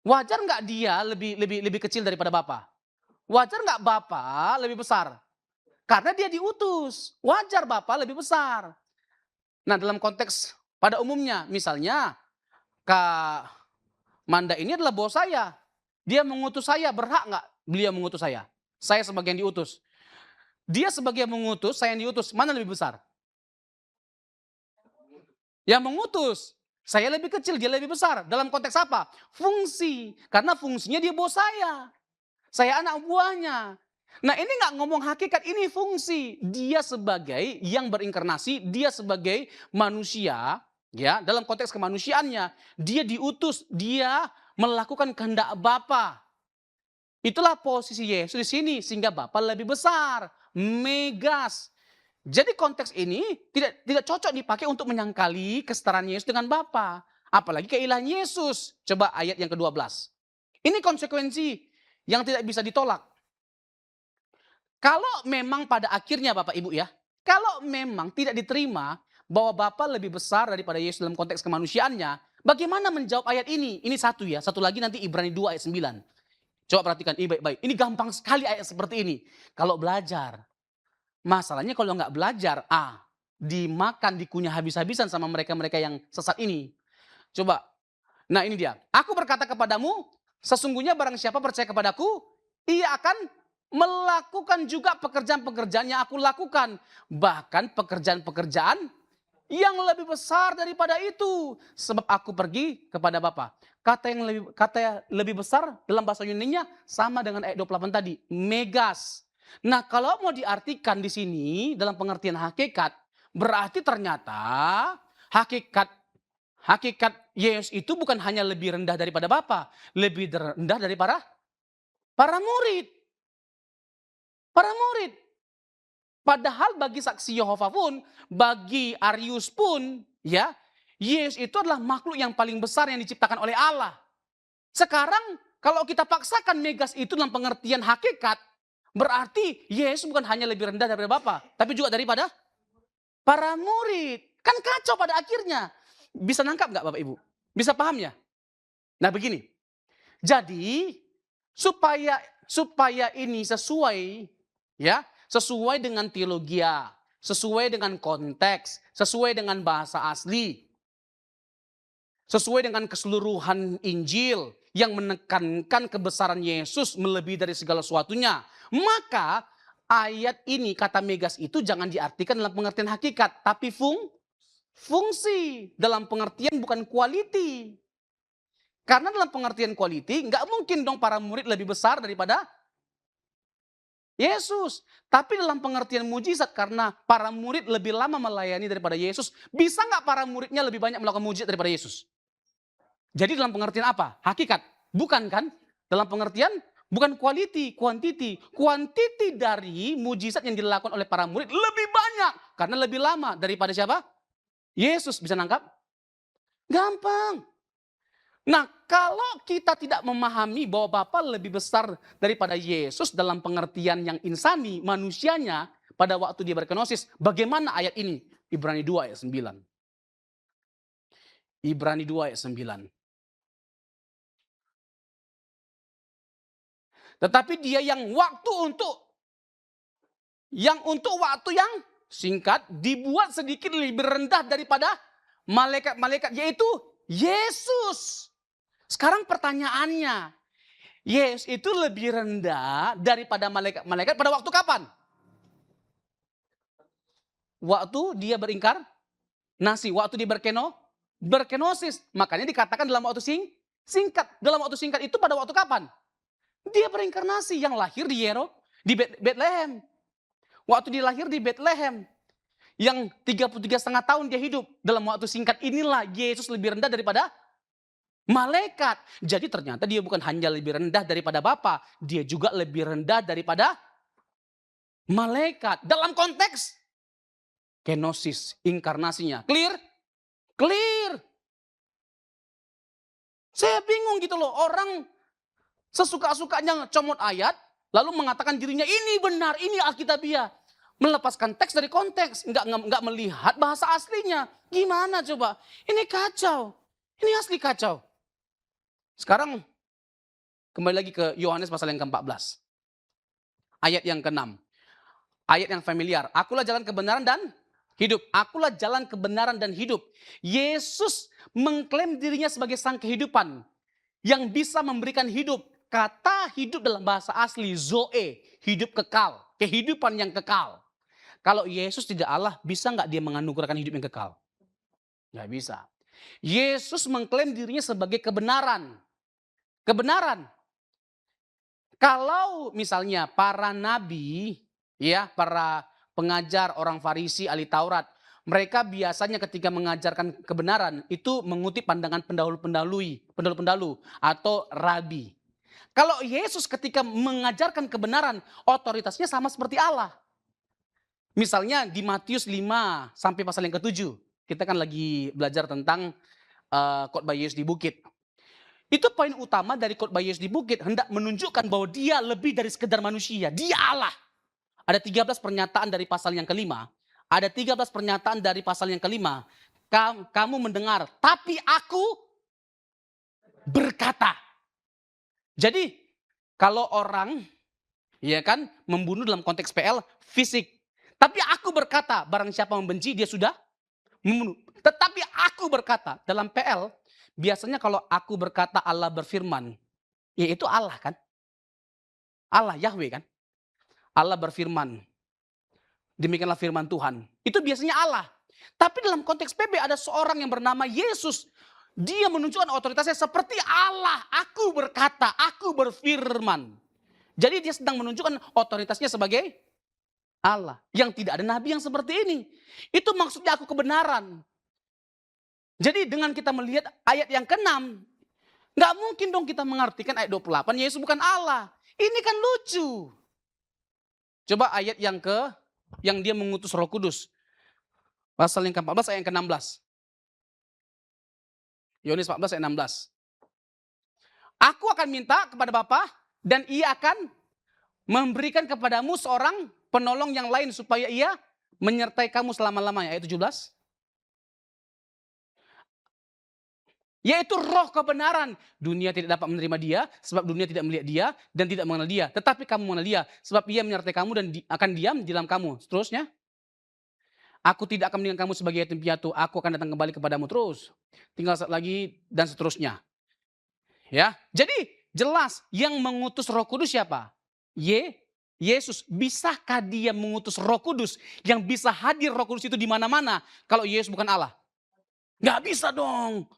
wajar nggak dia lebih kecil daripada Bapa? Wajar nggak Bapa lebih besar? Karena dia diutus. Wajar Bapa lebih besar. Nah, dalam konteks pada umumnya, misalnya Kak Manda ini adalah bos saya. Dia mengutus saya, berhak nggak beliau mengutus saya? Saya sebagai yang diutus. Dia sebagai yang mengutus, saya yang diutus. Mana lebih besar? Yang mengutus. Saya lebih kecil, dia lebih besar. Dalam konteks apa? Fungsi. Karena fungsinya dia bos saya. Saya anak buahnya. Nah, ini nggak ngomong hakikat, ini fungsi. Dia sebagai yang berinkarnasi, dia sebagai manusia, ya, dalam konteks kemanusiaannya, dia diutus, dia melakukan kehendak Bapa. Itulah posisi Yesus di sini sehingga Bapa lebih besar, megas. Jadi konteks ini tidak cocok dipakai untuk menyangkali kesetaraan Yesus dengan Bapa, apalagi keilahian Yesus. Coba ayat yang ke-12. Ini konsekuensi yang tidak bisa ditolak. Kalau memang pada akhirnya Bapak Ibu ya, kalau memang tidak diterima bahwa Bapa lebih besar daripada Yesus dalam konteks kemanusiaannya, bagaimana menjawab ayat ini? Ini satu ya, satu lagi nanti Ibrani 2 ayat 9. Coba perhatikan ini baik-baik. Ini gampang sekali ayat seperti ini. Kalau belajar. Masalahnya kalau nggak belajar, dimakan, dikunyah habis-habisan sama mereka-mereka yang sesat ini. Coba. Nah ini dia. Aku berkata kepadamu, sesungguhnya barang siapa percaya kepadaku, ia akan melakukan juga pekerjaan-pekerjaan yang aku lakukan. Bahkan pekerjaan-pekerjaan yang lebih besar daripada itu. Sebab aku pergi kepada Bapa. Kata yang lebih besar dalam bahasa Yunaninya sama dengan ayat 28 tadi. Megas. Nah, kalau mau diartikan di sini dalam pengertian hakikat, berarti ternyata hakikat Yesus itu bukan hanya lebih rendah daripada Bapa, lebih rendah daripada para murid. Para murid. Padahal bagi saksi Yehova pun, bagi Arius pun, ya, Yesus itu adalah makhluk yang paling besar yang diciptakan oleh Allah. Sekarang kalau kita paksakan Megas itu dalam pengertian hakikat, berarti Yesus bukan hanya lebih rendah daripada Bapa, tapi juga daripada para murid. Kan kacau pada akhirnya. Bisa nangkap nggak Bapak Ibu? Bisa paham ya? Nah begini, jadi supaya ini sesuai ya, sesuai dengan teologia, sesuai dengan konteks, sesuai dengan bahasa asli, sesuai dengan keseluruhan Injil yang menekankan kebesaran Yesus melebihi dari segala sesuatunya. Maka ayat ini, kata Megas itu jangan diartikan dalam pengertian hakikat, tapi fungsi. Dalam pengertian bukan quality. Karena dalam pengertian quality, nggak mungkin dong para murid lebih besar daripada Yesus. Tapi dalam pengertian mujizat, karena para murid lebih lama melayani daripada Yesus, bisa nggak para muridnya lebih banyak melakukan mujizat daripada Yesus? Jadi dalam pengertian apa? Hakikat. Bukan kan? Dalam pengertian bukan quality, quantity. Quantity dari mujizat yang dilakukan oleh para murid lebih banyak. Karena lebih lama daripada siapa? Yesus. Bisa nangkap? Gampang. Nah, kalau kita tidak memahami bahwa Bapa lebih besar daripada Yesus dalam pengertian yang insani, manusianya, pada waktu dia berkenosis, bagaimana ayat ini? Ibrani 2 ayat 9. Ibrani 2 ayat 9. Tetapi dia yang untuk waktu yang singkat dibuat sedikit lebih rendah daripada malaikat-malaikat, yaitu Yesus. Sekarang pertanyaannya, Yesus itu lebih rendah daripada malaikat-malaikat pada waktu kapan? Waktu dia berinkarnasi, waktu dia berkenosis. Makanya dikatakan dalam waktu singkat. Dalam waktu singkat itu pada waktu kapan? Dia berinkarnasi, yang lahir di Bethlehem. Waktu dia lahir di Bethlehem, yang 33,5 tahun dia hidup. Dalam waktu singkat inilah Yesus lebih rendah daripada malaikat. Jadi ternyata dia bukan hanya lebih rendah daripada Bapa, dia juga lebih rendah daripada malaikat. Dalam konteks kenosis, inkarnasinya. Clear? Clear. Saya bingung gitu loh, orang sesuka-sukanya comot ayat, lalu mengatakan dirinya ini benar, ini Alkitabiah. Melepaskan teks dari konteks, nggak melihat bahasa aslinya. Gimana coba? Ini kacau. Ini asli kacau. Sekarang kembali lagi ke Yohanes pasal yang ke-14. Ayat yang ke-6. Ayat yang familiar. Akulah jalan kebenaran dan hidup. Akulah jalan kebenaran dan hidup. Yesus mengklaim dirinya sebagai sang kehidupan yang bisa memberikan hidup. Kata hidup dalam bahasa asli zoe, hidup kekal, kehidupan yang kekal. Kalau Yesus tidak Allah, bisa nggak dia menganugerahkan hidup yang kekal? Nggak bisa. Yesus mengklaim dirinya sebagai kebenaran. Kebenaran. Kalau misalnya para nabi, ya, para pengajar, orang Farisi, ahli Taurat, mereka biasanya ketika mengajarkan kebenaran itu mengutip pandangan pendahulu atau rabi. Kalau Yesus ketika mengajarkan kebenaran, otoritasnya sama seperti Allah. Misalnya di Matius 5 sampai pasal yang ke-7, kita kan lagi belajar tentang khotbah Yesus di bukit. Itu poin utama dari khotbah Yesus di bukit, hendak menunjukkan bahwa dia lebih dari sekedar manusia, dia Allah. Ada 13 pernyataan dari pasal yang kelima, ada 13 pernyataan dari pasal yang kelima. Kamu mendengar, tapi aku berkata. Jadi kalau orang ya kan membunuh dalam konteks PL fisik, tapi aku berkata, barang siapa membenci dia sudah membunuh. Tetapi aku berkata, dalam PL biasanya kalau aku berkata Allah berfirman, ya itu Allah kan? Allah, Yahweh kan? Allah berfirman, demikianlah firman Tuhan. Itu biasanya Allah. Tapi dalam konteks PB ada seorang yang bernama Yesus. Dia menunjukkan otoritasnya seperti Allah. Aku berkata, aku berfirman. Jadi dia sedang menunjukkan otoritasnya sebagai Allah. Yang tidak ada nabi yang seperti ini. Itu maksudnya aku kebenaran. Jadi dengan kita melihat ayat yang ke-6, nggak mungkin dong kita mengartikan ayat 28, Yesus bukan Allah. Ini kan lucu. Coba ayat yang dia mengutus Roh Kudus. Pasal yang ke-14 ayat yang ke-16. Yohanes 14 ayat 16. Aku akan minta kepada Bapa dan ia akan memberikan kepadamu seorang penolong yang lain supaya ia menyertai kamu selama-lamanya. Ayat 17. Yaitu roh kebenaran. Dunia tidak dapat menerima dia sebab dunia tidak melihat dia dan tidak mengenal dia. Tetapi kamu mengenal dia sebab ia menyertai kamu dan akan diam di dalam kamu. Seterusnya. Aku tidak akan meninggalkan kamu sebagai yatim piatu. Aku akan datang kembali kepadamu terus. Tinggal saat lagi dan seterusnya. Ya, jadi jelas yang mengutus Roh Kudus siapa? Yesus. Bisakah dia mengutus Roh Kudus yang bisa hadir Roh Kudus itu di mana-mana kalau Yesus bukan Allah? Nggak bisa dong.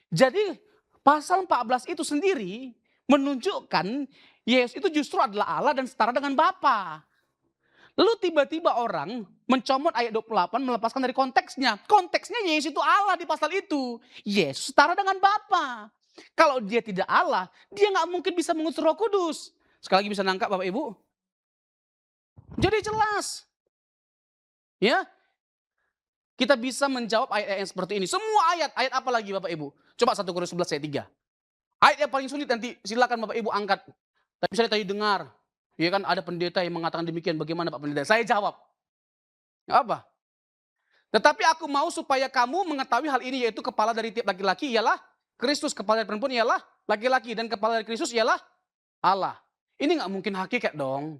Jadi pasal 14 itu sendiri menunjukkan Yesus itu justru adalah Allah dan setara dengan Bapa. Lalu tiba-tiba orang mencomot ayat 28 melepaskan dari konteksnya. Konteksnya Yesus itu Allah di pasal itu. Yesus setara dengan Bapa. Kalau dia tidak Allah, dia nggak mungkin bisa mengutus Roh Kudus. Sekali lagi bisa nangkap Bapak Ibu? Jadi jelas. Ya, kita bisa menjawab ayat-ayat yang seperti ini. Semua ayat apa lagi Bapak Ibu? Coba 1 Korintus 11 ayat 3. Ayat yang paling sulit nanti silakan Bapak Ibu angkat. Tapi saya tadi dengar, ya kan ada pendeta yang mengatakan demikian, bagaimana Pak Pendeta? Saya jawab. Apa? Tetapi aku mau supaya kamu mengetahui hal ini, yaitu kepala dari tiap laki-laki ialah Kristus, kepala dari perempuan ialah laki-laki, dan kepala dari Kristus ialah Allah. Ini nggak mungkin hakikat dong.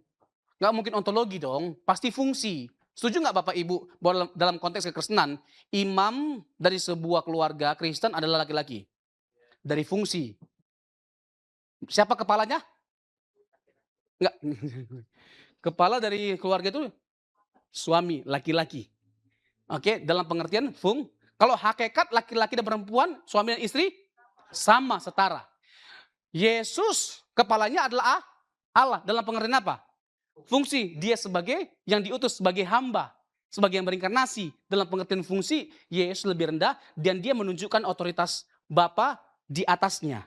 Nggak mungkin ontologi dong, pasti fungsi. Setuju nggak Bapak Ibu bahwa dalam konteks kekristenan, imam dari sebuah keluarga Kristen adalah laki-laki? Dari fungsi. Siapa kepalanya? Enggak. Kepala dari keluarga itu suami, laki-laki. Oke, dalam pengertian kalau hakikat laki-laki dan perempuan, suami dan istri, sama, setara. Yesus kepalanya adalah Allah. Dalam pengertian apa? Fungsi, dia sebagai yang diutus, sebagai hamba, sebagai yang berinkarnasi. Dalam pengertian fungsi, Yesus lebih rendah dan dia menunjukkan otoritas Bapa di atasnya.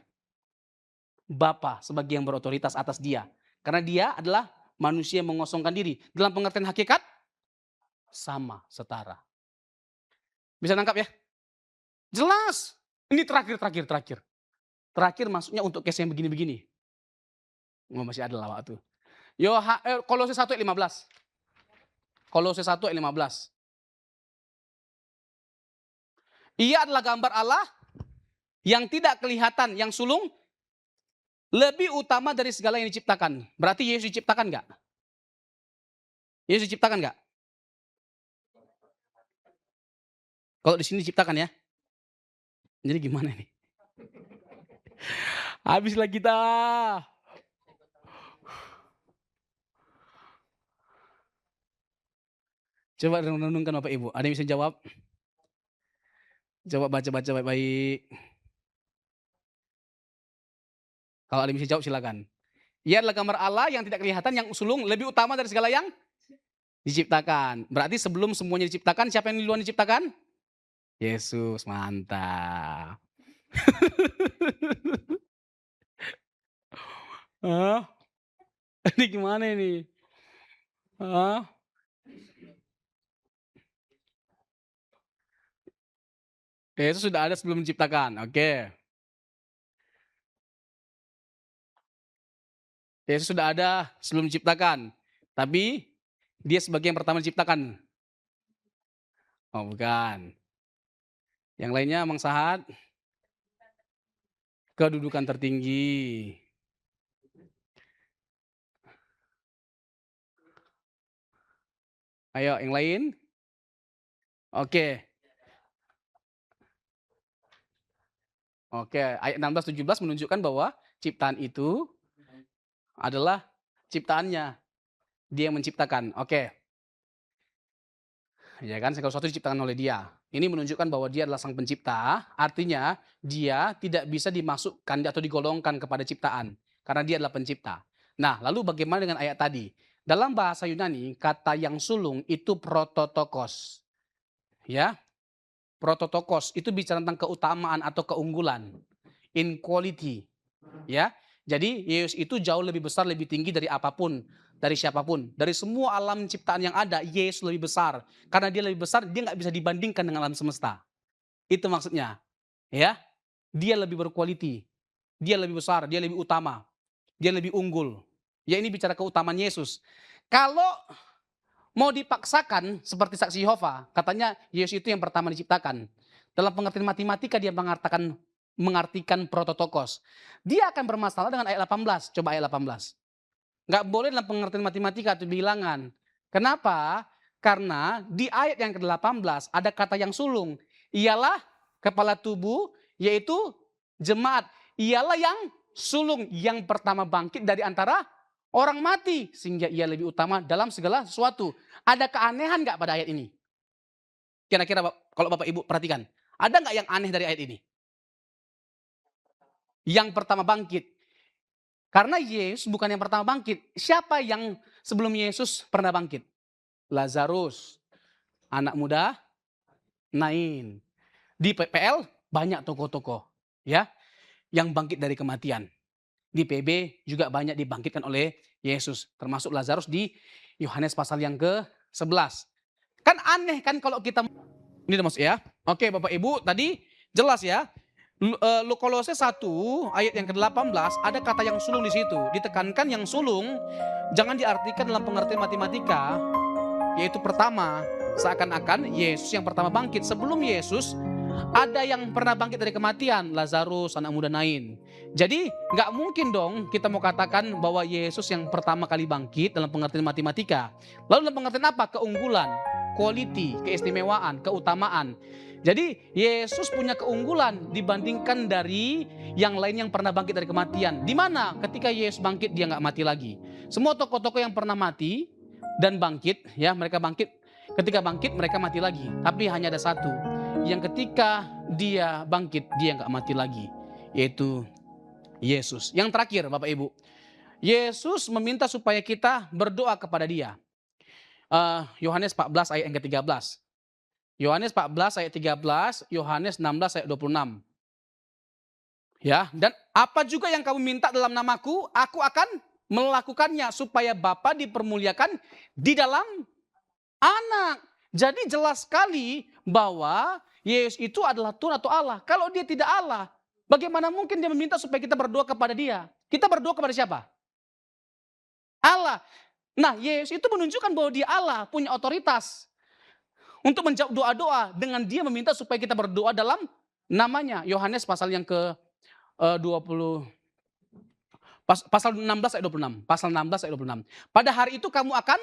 Bapa sebagai yang berotoritas atas dia. Karena dia adalah manusia yang mengosongkan diri. Dalam pengertian hakikat, sama, setara. Bisa nangkap ya? Jelas. Ini terakhir. Terakhir maksudnya untuk case yang begini-begini. Masih ada lah waktu. Kolose 1 ayat 15. Kolose 1 ayat 15. Ia adalah gambar Allah yang tidak kelihatan, yang sulung, lebih utama dari segala yang diciptakan. Berarti Yesus diciptakan enggak? Yesus diciptakan enggak? Kalau di sini diciptakan ya. Jadi gimana nih? Habislah kita. Coba renungkan Bapak Ibu. Ada yang bisa jawab? Coba baca-baca baik-baik. Kalau ada yang bisa jawab silakan. Ia adalah gambar Allah yang tidak kelihatan, yang sulung, lebih utama dari segala yang diciptakan. Berarti sebelum semuanya diciptakan, siapa yang duluan diciptakan? Yesus, mantap. Ini gimana ini? Yesus sudah ada sebelum diciptakan, oke. Yesus sudah ada sebelum diciptakan, tapi dia sebagai yang pertama diciptakan. Oh bukan. Yang lainnya Mang Sahat? Kedudukan tertinggi. Ayo yang lain? Oke. Ayat 16-17 menunjukkan bahwa ciptaan itu adalah ciptaannya. Dia yang menciptakan. Oke. Ya kan, segala sesuatu diciptakan oleh dia. Ini menunjukkan bahwa dia adalah sang pencipta, artinya dia tidak bisa dimasukkan atau digolongkan kepada ciptaan. Karena dia adalah pencipta. Nah, lalu bagaimana dengan ayat tadi? Dalam bahasa Yunani, kata yang sulung itu prototokos. Ya, prototokos itu bicara tentang keutamaan atau keunggulan. In quality. Ya, jadi Yesus itu jauh lebih besar, lebih tinggi dari apapun, dari siapapun. Dari semua alam ciptaan yang ada, Yesus lebih besar. Karena dia lebih besar, dia nggak bisa dibandingkan dengan alam semesta. Itu maksudnya. Ya, dia lebih berkualiti, dia lebih besar, dia lebih utama, dia lebih unggul. Ya ini bicara keutamaan Yesus. Kalau mau dipaksakan seperti saksi Yehova, katanya Yesus itu yang pertama diciptakan. Dalam pengertian matematika dia mengartikan prototokos. Dia akan bermasalah dengan ayat 18. Coba ayat 18. Nggak boleh dalam pengertian matematika atau bilangan. Kenapa? Karena di ayat yang ke-18 ada kata yang sulung. Ialah kepala tubuh, yaitu jemaat. Ialah yang sulung, yang pertama bangkit dari antara orang mati. Sehingga ia lebih utama dalam segala sesuatu. Ada keanehan nggak pada ayat ini? Kira-kira kalau Bapak Ibu perhatikan. Ada nggak yang aneh dari ayat ini? Yang pertama bangkit. Karena Yesus bukan yang pertama bangkit. Siapa yang sebelum Yesus pernah bangkit? Lazarus, anak muda Nain. Di PPL banyak tokoh-tokoh ya yang bangkit dari kematian. Di PB juga banyak dibangkitkan oleh Yesus, termasuk Lazarus di Yohanes pasal yang ke-11. Kan aneh kan kalau kita ini maksud ya. Oke, Bapak Ibu tadi jelas ya. Kolose 1 ayat yang ke-18 ada kata yang sulung di situ. Ditekankan yang sulung jangan diartikan dalam pengertian matematika, yaitu pertama, seakan-akan Yesus yang pertama bangkit. Sebelum Yesus ada yang pernah bangkit dari kematian, Lazarus, anak muda Nain. Jadi nggak mungkin dong kita mau katakan bahwa Yesus yang pertama kali bangkit dalam pengertian matematika. Lalu dalam pengertian apa? Keunggulan, quality, keistimewaan, keutamaan. Jadi Yesus punya keunggulan dibandingkan dari yang lain yang pernah bangkit dari kematian. Di mana ketika Yesus bangkit dia nggak mati lagi. Semua tokoh-tokoh yang pernah mati dan bangkit, ya mereka bangkit. Ketika bangkit mereka mati lagi. Tapi hanya ada satu yang ketika dia bangkit dia nggak mati lagi, yaitu Yesus. Yang terakhir Bapak Ibu, Yesus meminta supaya kita berdoa kepada dia. Yohanes 14 ayat yang ke-13. Yohanes 14 ayat 13, Yohanes 16 ayat 26. Ya, dan apa juga yang kamu minta dalam namaku, aku akan melakukannya supaya Bapa dipermuliakan di dalam Anak. Jadi jelas sekali bahwa Yesus itu adalah Tuhan atau Allah. Kalau dia tidak Allah, bagaimana mungkin dia meminta supaya kita berdoa kepada dia? Kita berdoa kepada siapa? Allah. Nah, Yesus itu menunjukkan bahwa dia Allah, punya otoritas untuk menjawab doa-doa dengan dia meminta supaya kita berdoa dalam namanya. Yohanes pasal yang ke 20 pasal 16 ayat 26. Pasal 16 ayat 26. Pada hari itu kamu akan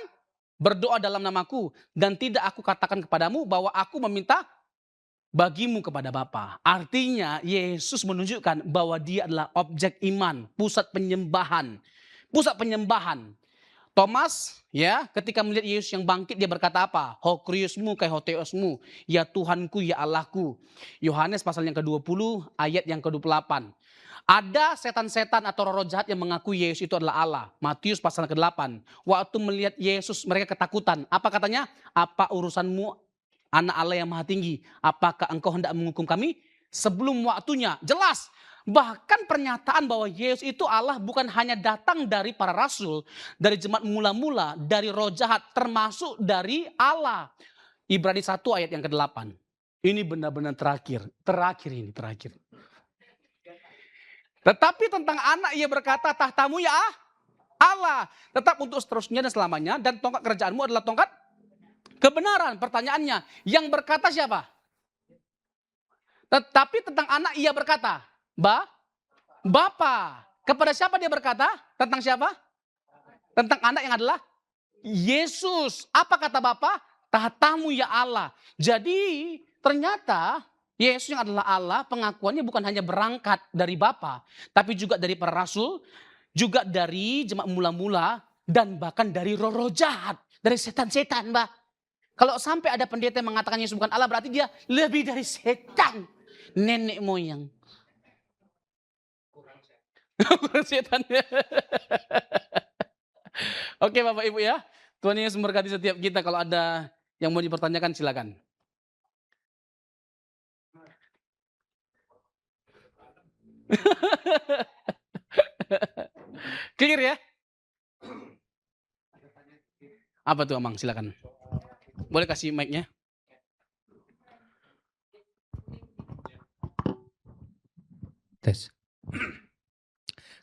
berdoa dalam namaku dan tidak aku katakan kepadamu bahwa aku meminta bagimu kepada Bapa. Artinya Yesus menunjukkan bahwa dia adalah objek iman, pusat penyembahan. Pusat penyembahan. Thomas ya ketika melihat Yesus yang bangkit dia berkata apa? Ho kriusmu kai hoteosmu, ya Tuhanku ya Allahku. Yohanes pasal yang ke-20 ayat yang ke-28. Ada setan-setan atau roh jahat yang mengaku Yesus itu adalah Allah. Matius pasal ke-8. Waktu melihat Yesus mereka ketakutan. Apa katanya? Apa urusanmu anak Allah yang maha tinggi? Apakah engkau hendak menghukum kami sebelum waktunya? Jelas. Bahkan pernyataan bahwa Yesus itu Allah bukan hanya datang dari para rasul, dari jemaat mula-mula, dari roh jahat, termasuk dari Allah. Ibrani 1 ayat yang ke-8. Ini benar-benar terakhir. Terakhir. Tetapi tentang anak ia berkata, tahtamu ya Allah. Tetap untuk seterusnya dan selamanya. Dan tongkat kerajaanmu adalah tongkat kebenaran. Pertanyaannya, yang berkata siapa? Tetapi tentang anak ia berkata, Bapa. Kepada siapa dia berkata? Tentang siapa? Tentang anak yang adalah Yesus. Apa kata Bapa? Tahtamu ya Allah. Jadi ternyata Yesus yang adalah Allah, pengakuannya bukan hanya berangkat dari Bapa, tapi juga dari para rasul, juga dari jemaat mula-mula, dan bahkan dari roh-roh jahat, dari setan-setan, Mbak. Kalau sampai ada pendeta yang mengatakan Yesus bukan Allah, berarti dia lebih dari setan, nenek moyang. Kurang setan. Oke Bapak Ibu ya, Tuhan Yesus memberkati setiap kita. Kalau ada yang mau dipertanyakan silakan. Clear ya? Apa tuh Amang? Silakan. Boleh kasih mic-nya? Tes.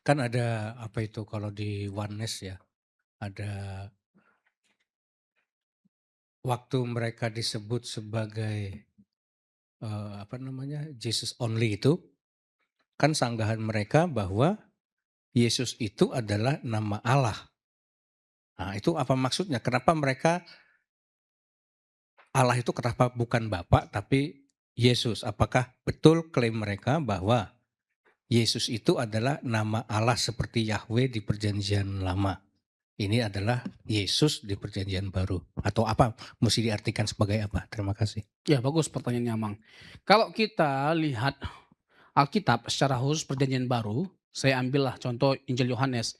Kan ada apa itu kalau di Oneness ya, ada waktu mereka disebut sebagai, apa namanya, Jesus only itu, kan sanggahan mereka bahwa Yesus itu adalah nama Allah. Nah itu apa maksudnya? Kenapa mereka Allah itu kenapa bukan Bapa tapi Yesus? Apakah betul klaim mereka bahwa Yesus itu adalah nama Allah seperti Yahweh di Perjanjian Lama? Ini adalah Yesus di Perjanjian Baru, atau apa mesti diartikan sebagai apa? Terima kasih. Ya, bagus pertanyaannya, Mang. Kalau kita lihat Alkitab secara khusus Perjanjian Baru, saya ambillah contoh Injil Yohanes,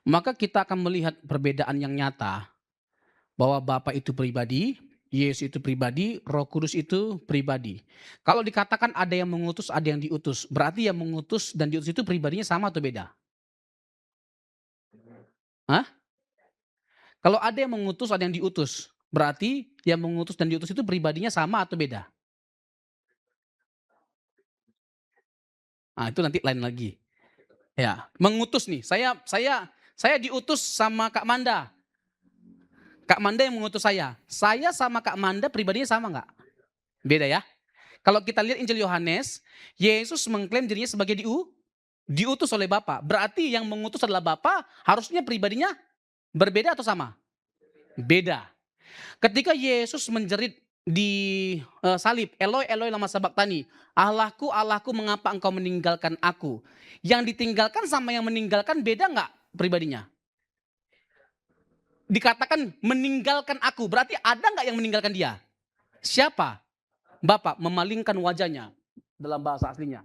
maka kita akan melihat perbedaan yang nyata bahwa Bapa itu pribadi, Yesus itu pribadi, Roh Kudus itu pribadi. Kalau dikatakan ada yang mengutus, ada yang diutus, berarti yang mengutus dan diutus itu pribadinya sama atau beda? Hah? Kalau ada yang mengutus, ada yang diutus, berarti yang mengutus dan diutus itu pribadinya sama atau beda? Ah, itu nanti lain lagi. Ya, mengutus nih, saya diutus sama Kak Manda. Kak Manda yang mengutus saya. Saya sama Kak Manda pribadinya sama nggak? Beda ya. Kalau kita lihat Injil Yohanes, Yesus mengklaim dirinya sebagai diutus oleh Bapa. Berarti yang mengutus adalah Bapa, harusnya pribadinya berbeda atau sama? Beda. Ketika Yesus menjerit di salib, Eloi Eloi lama sabachthani, Allahku Allahku mengapa engkau meninggalkan aku? Yang ditinggalkan sama yang meninggalkan beda nggak pribadinya? Dikatakan meninggalkan aku, berarti ada nggak yang meninggalkan dia? Siapa? Bapak memalingkan wajahnya dalam bahasa aslinya.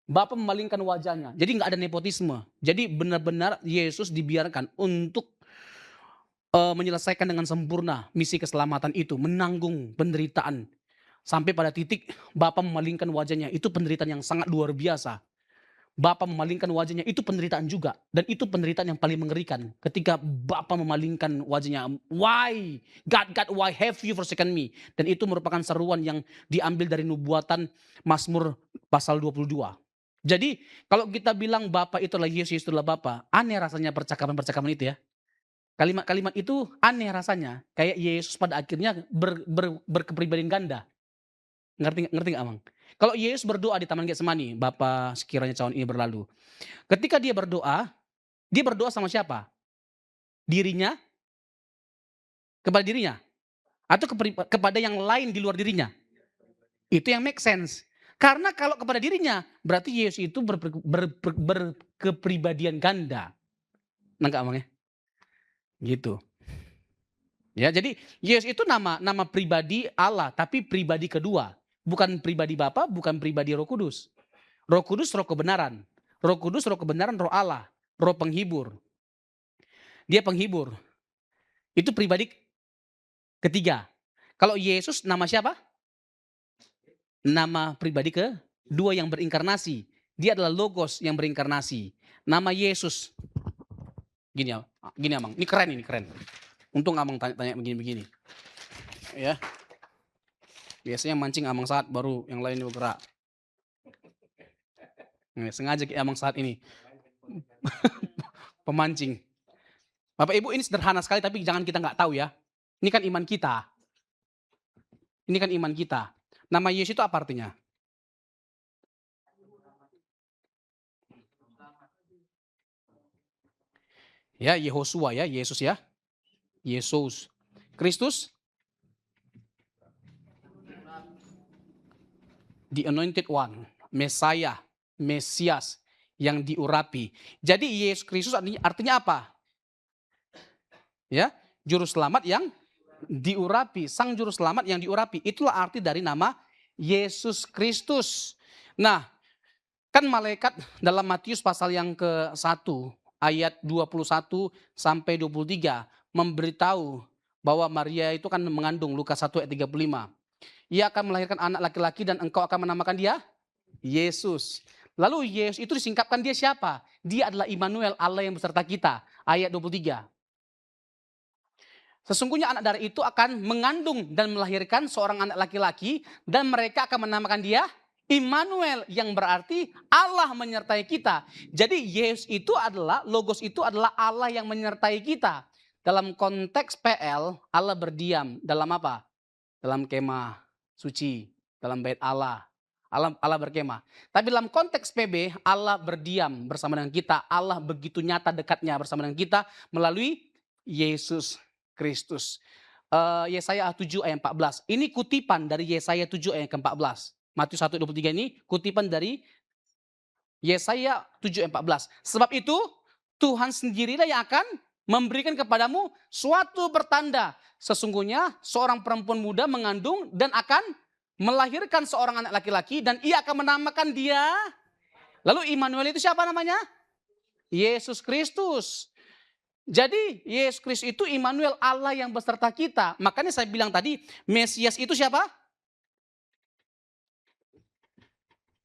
Bapak memalingkan wajahnya. Jadi nggak ada nepotisme. Jadi benar-benar Yesus dibiarkan untuk menyelesaikan dengan sempurna misi keselamatan itu, menanggung penderitaan. Sampai pada titik Bapa memalingkan wajahnya, itu penderitaan yang sangat luar biasa. Bapa memalingkan wajahnya, itu penderitaan juga. Dan itu penderitaan yang paling mengerikan. Ketika Bapa memalingkan wajahnya, why? God, why have you forsaken me? Dan itu merupakan seruan yang diambil dari nubuatan Mazmur pasal 22. Jadi kalau kita bilang Bapa itulah Yesus, itulah Bapa, aneh rasanya percakapan-percakapan itu ya. Kalimat-kalimat itu aneh rasanya. Kayak Yesus pada akhirnya berkepribadian ganda. Ngerti ngerti nggak, Amang? Kalau Yesus berdoa di Taman Getsemani, "Bapa, sekiranya cawan ini berlalu." Ketika dia berdoa sama siapa? Dirinya, kepada dirinya, atau kepada yang lain di luar dirinya? Itu yang make sense. Karena kalau kepada dirinya, berarti Yesus itu berkepribadian ganda. Nangkap, Amang ya? Gitu. Ya, jadi Yesus itu nama pribadi Allah, tapi pribadi kedua. Bukan pribadi Bapa, bukan pribadi Roh Kudus. Roh Kudus roh kebenaran. Roh Kudus roh kebenaran, roh Allah, roh penghibur. Dia penghibur. Itu pribadi ketiga. Kalau Yesus nama siapa? Nama pribadi kedua yang berinkarnasi. Dia adalah Logos yang berinkarnasi. Nama Yesus. Gini ya, gini Amang. Ini keren. Untung Amang tanya begini-begini. Ya. Biasanya mancing Amang saat baru yang lain bergerak. Sengaja Amang saat ini. Pemancing. Bapak Ibu ini sederhana sekali tapi jangan kita nggak tahu ya. Ini kan iman kita. Ini kan iman kita. Nama Yesus itu apa artinya? Ya, Yehosua ya, Yesus ya. Yesus. Kristus? The anointed one. Messiah. Mesias. Yang diurapi. Jadi Yesus Kristus artinya apa? Ya, juru selamat yang diurapi. Sang juru selamat yang diurapi. Itulah arti dari nama Yesus Kristus. Nah, kan malaikat dalam Matius pasal yang ke-1 ayat 21 sampai 23 memberitahu bahwa Maria itu kan mengandung, Lukas 1 ayat 35. Ia akan melahirkan anak laki-laki dan engkau akan menamakan dia Yesus. Lalu Yesus itu disingkapkan dia siapa? Dia adalah Immanuel, Allah yang beserta kita. Ayat 23. Sesungguhnya anak darah itu akan mengandung dan melahirkan seorang anak laki-laki dan mereka akan menamakan dia Immanuel yang berarti Allah menyertai kita. Jadi Yesus itu adalah, Logos itu adalah Allah yang menyertai kita. Dalam konteks PL, Allah berdiam dalam apa? Dalam kemah suci, dalam bait Allah. Allah berkemah. Tapi dalam konteks PB, Allah berdiam bersama dengan kita. Allah begitu nyata dekatnya bersama dengan kita melalui Yesus Kristus. Yesaya 7 ayat 14. Ini kutipan dari Yesaya 7 ayat ke-14. Matius 1:23 ini kutipan dari Yesaya 7 ayat 14. Sebab itu Tuhan sendirilah yang akan memberikan kepadamu suatu pertanda. Sesungguhnya seorang perempuan muda mengandung dan akan melahirkan seorang anak laki-laki dan ia akan menamakan dia. Lalu Immanuel itu siapa namanya? Yesus Kristus. Jadi Yesus Kristus itu Immanuel, Allah yang beserta kita. Makanya saya bilang tadi, Mesias itu siapa?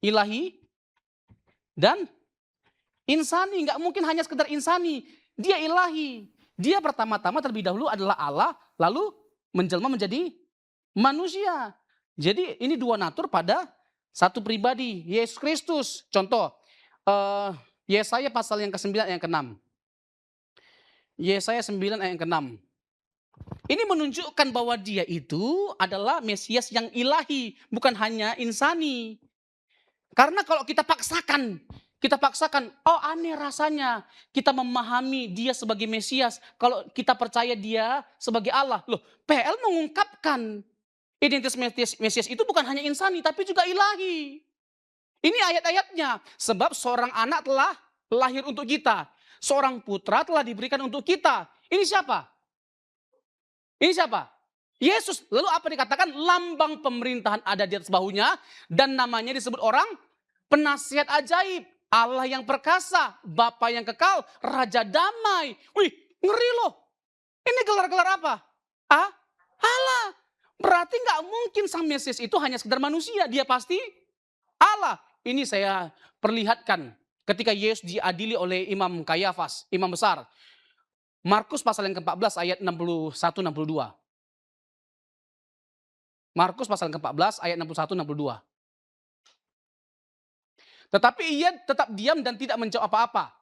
Ilahi dan insani. Nggak mungkin hanya sekedar insani. Dia ilahi. Dia pertama-tama terlebih dahulu adalah Allah, lalu menjelma menjadi manusia. Jadi ini dua natur pada satu pribadi, Yesus Kristus. Contoh, Yesaya pasal yang ke-9 ayat yang ke-6. Yesaya 9 ayat yang ke-6. Ini menunjukkan bahwa dia itu adalah Mesias yang ilahi, bukan hanya insani. Karena kalau kita paksakan, oh aneh rasanya kita memahami dia sebagai Mesias. Kalau kita percaya dia sebagai Allah. Loh, PL mengungkapkan identitas Mesias itu bukan hanya insani, tapi juga ilahi. Ini ayat-ayatnya. Sebab seorang anak telah lahir untuk kita. Seorang putra telah diberikan untuk kita. Ini siapa? Ini siapa? Yesus. Lalu apa dikatakan? Lambang pemerintahan ada di atas bahunya. Dan namanya disebut orang penasihat ajaib. Allah yang perkasa. Bapa yang kekal. Raja damai. Wih, ngeri loh. Ini gelar-gelar apa? Allah. Berarti gak mungkin sang Mesias itu hanya sekedar manusia. Dia pasti Allah. Ini saya perlihatkan ketika Yesus diadili oleh Imam Kayafas, imam besar. Markus pasal yang ke-14 ayat 61-62. Markus pasal yang ke-14 ayat 61-62. Tetapi ia tetap diam dan tidak menjawab apa-apa.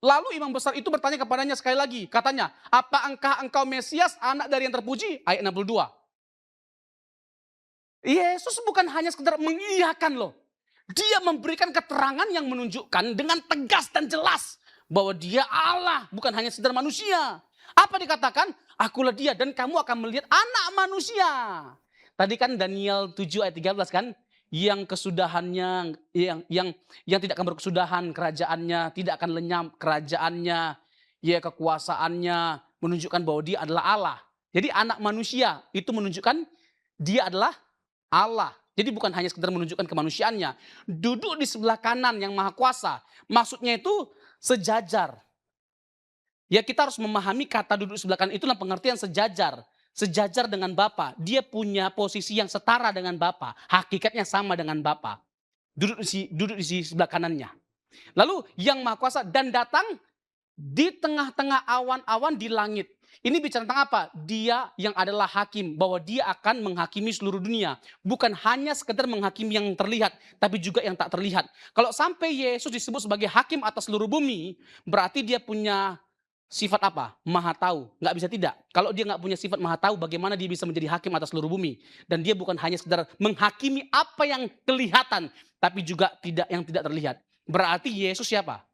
Lalu imam besar itu bertanya kepadanya sekali lagi. Katanya, apakah engkau Mesias, anak dari yang terpuji? Ayat 62. Yesus bukan hanya sekedar mengiyakan loh. Dia memberikan keterangan yang menunjukkan dengan tegas dan jelas bahwa dia Allah, bukan hanya sekedar manusia. Apa dikatakan? Akulah dia dan kamu akan melihat anak manusia. Tadi kan Daniel 7 ayat 13 kan, yang kesudahannya, yang tidak akan berkesudahan kerajaannya, tidak akan lenyap kerajaannya, ya kekuasaannya, menunjukkan bahwa dia adalah Allah. Jadi anak manusia itu menunjukkan dia adalah Allah. Jadi bukan hanya sekedar menunjukkan kemanusiaannya. Duduk di sebelah kanan yang maha kuasa. Maksudnya itu sejajar. Ya kita harus memahami kata duduk di sebelah kanan itu dalam pengertian sejajar. Sejajar dengan Bapa. Dia punya posisi yang setara dengan Bapa. Hakikatnya sama dengan Bapa. Duduk di sebelah kanannya. Lalu yang maha kuasa dan datang di tengah-tengah awan-awan di langit. Ini bicara tentang apa? Dia yang adalah hakim, bahwa dia akan menghakimi seluruh dunia. Bukan hanya sekedar menghakimi yang terlihat, tapi juga yang tak terlihat. Kalau sampai Yesus disebut sebagai hakim atas seluruh bumi, berarti dia punya sifat apa? Maha tahu. Nggak bisa tidak. Kalau dia nggak punya sifat maha tahu, bagaimana dia bisa menjadi hakim atas seluruh bumi? Dan dia bukan hanya sekedar menghakimi apa yang kelihatan, tapi juga yang tidak terlihat. Berarti Yesus siapa?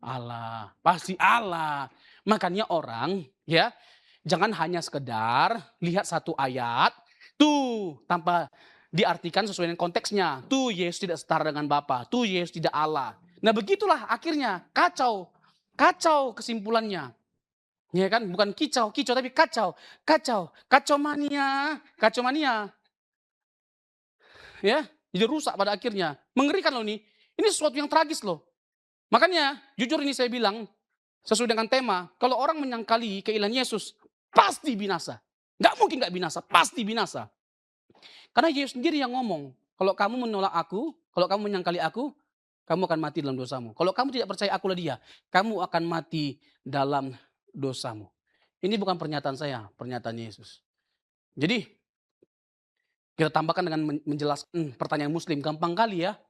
Allah, pasti Allah. Makanya orang ya jangan hanya sekedar lihat satu ayat, tuh tanpa diartikan sesuai dengan konteksnya. Tuh Yesus tidak setara dengan Bapa, tuh Yesus tidak Allah. Nah begitulah akhirnya kacau kesimpulannya. Ya kan, bukan kicau tapi kacau mania. Ya, jadi rusak pada akhirnya. Mengerikan loh nih. Ini sesuatu yang tragis loh. Makanya jujur ini saya bilang, sesuai dengan tema, kalau orang menyangkali keilahian Yesus, pasti binasa. Nggak mungkin nggak binasa, pasti binasa. Karena Yesus sendiri yang ngomong, kalau kamu menolak aku, kalau kamu menyangkali aku, kamu akan mati dalam dosamu. Kalau kamu tidak percaya akulah dia, kamu akan mati dalam dosamu. Ini bukan pernyataan saya, pernyataan Yesus. Jadi Kita tambahkan dengan menjelaskan pertanyaan Muslim, gampang kali ya.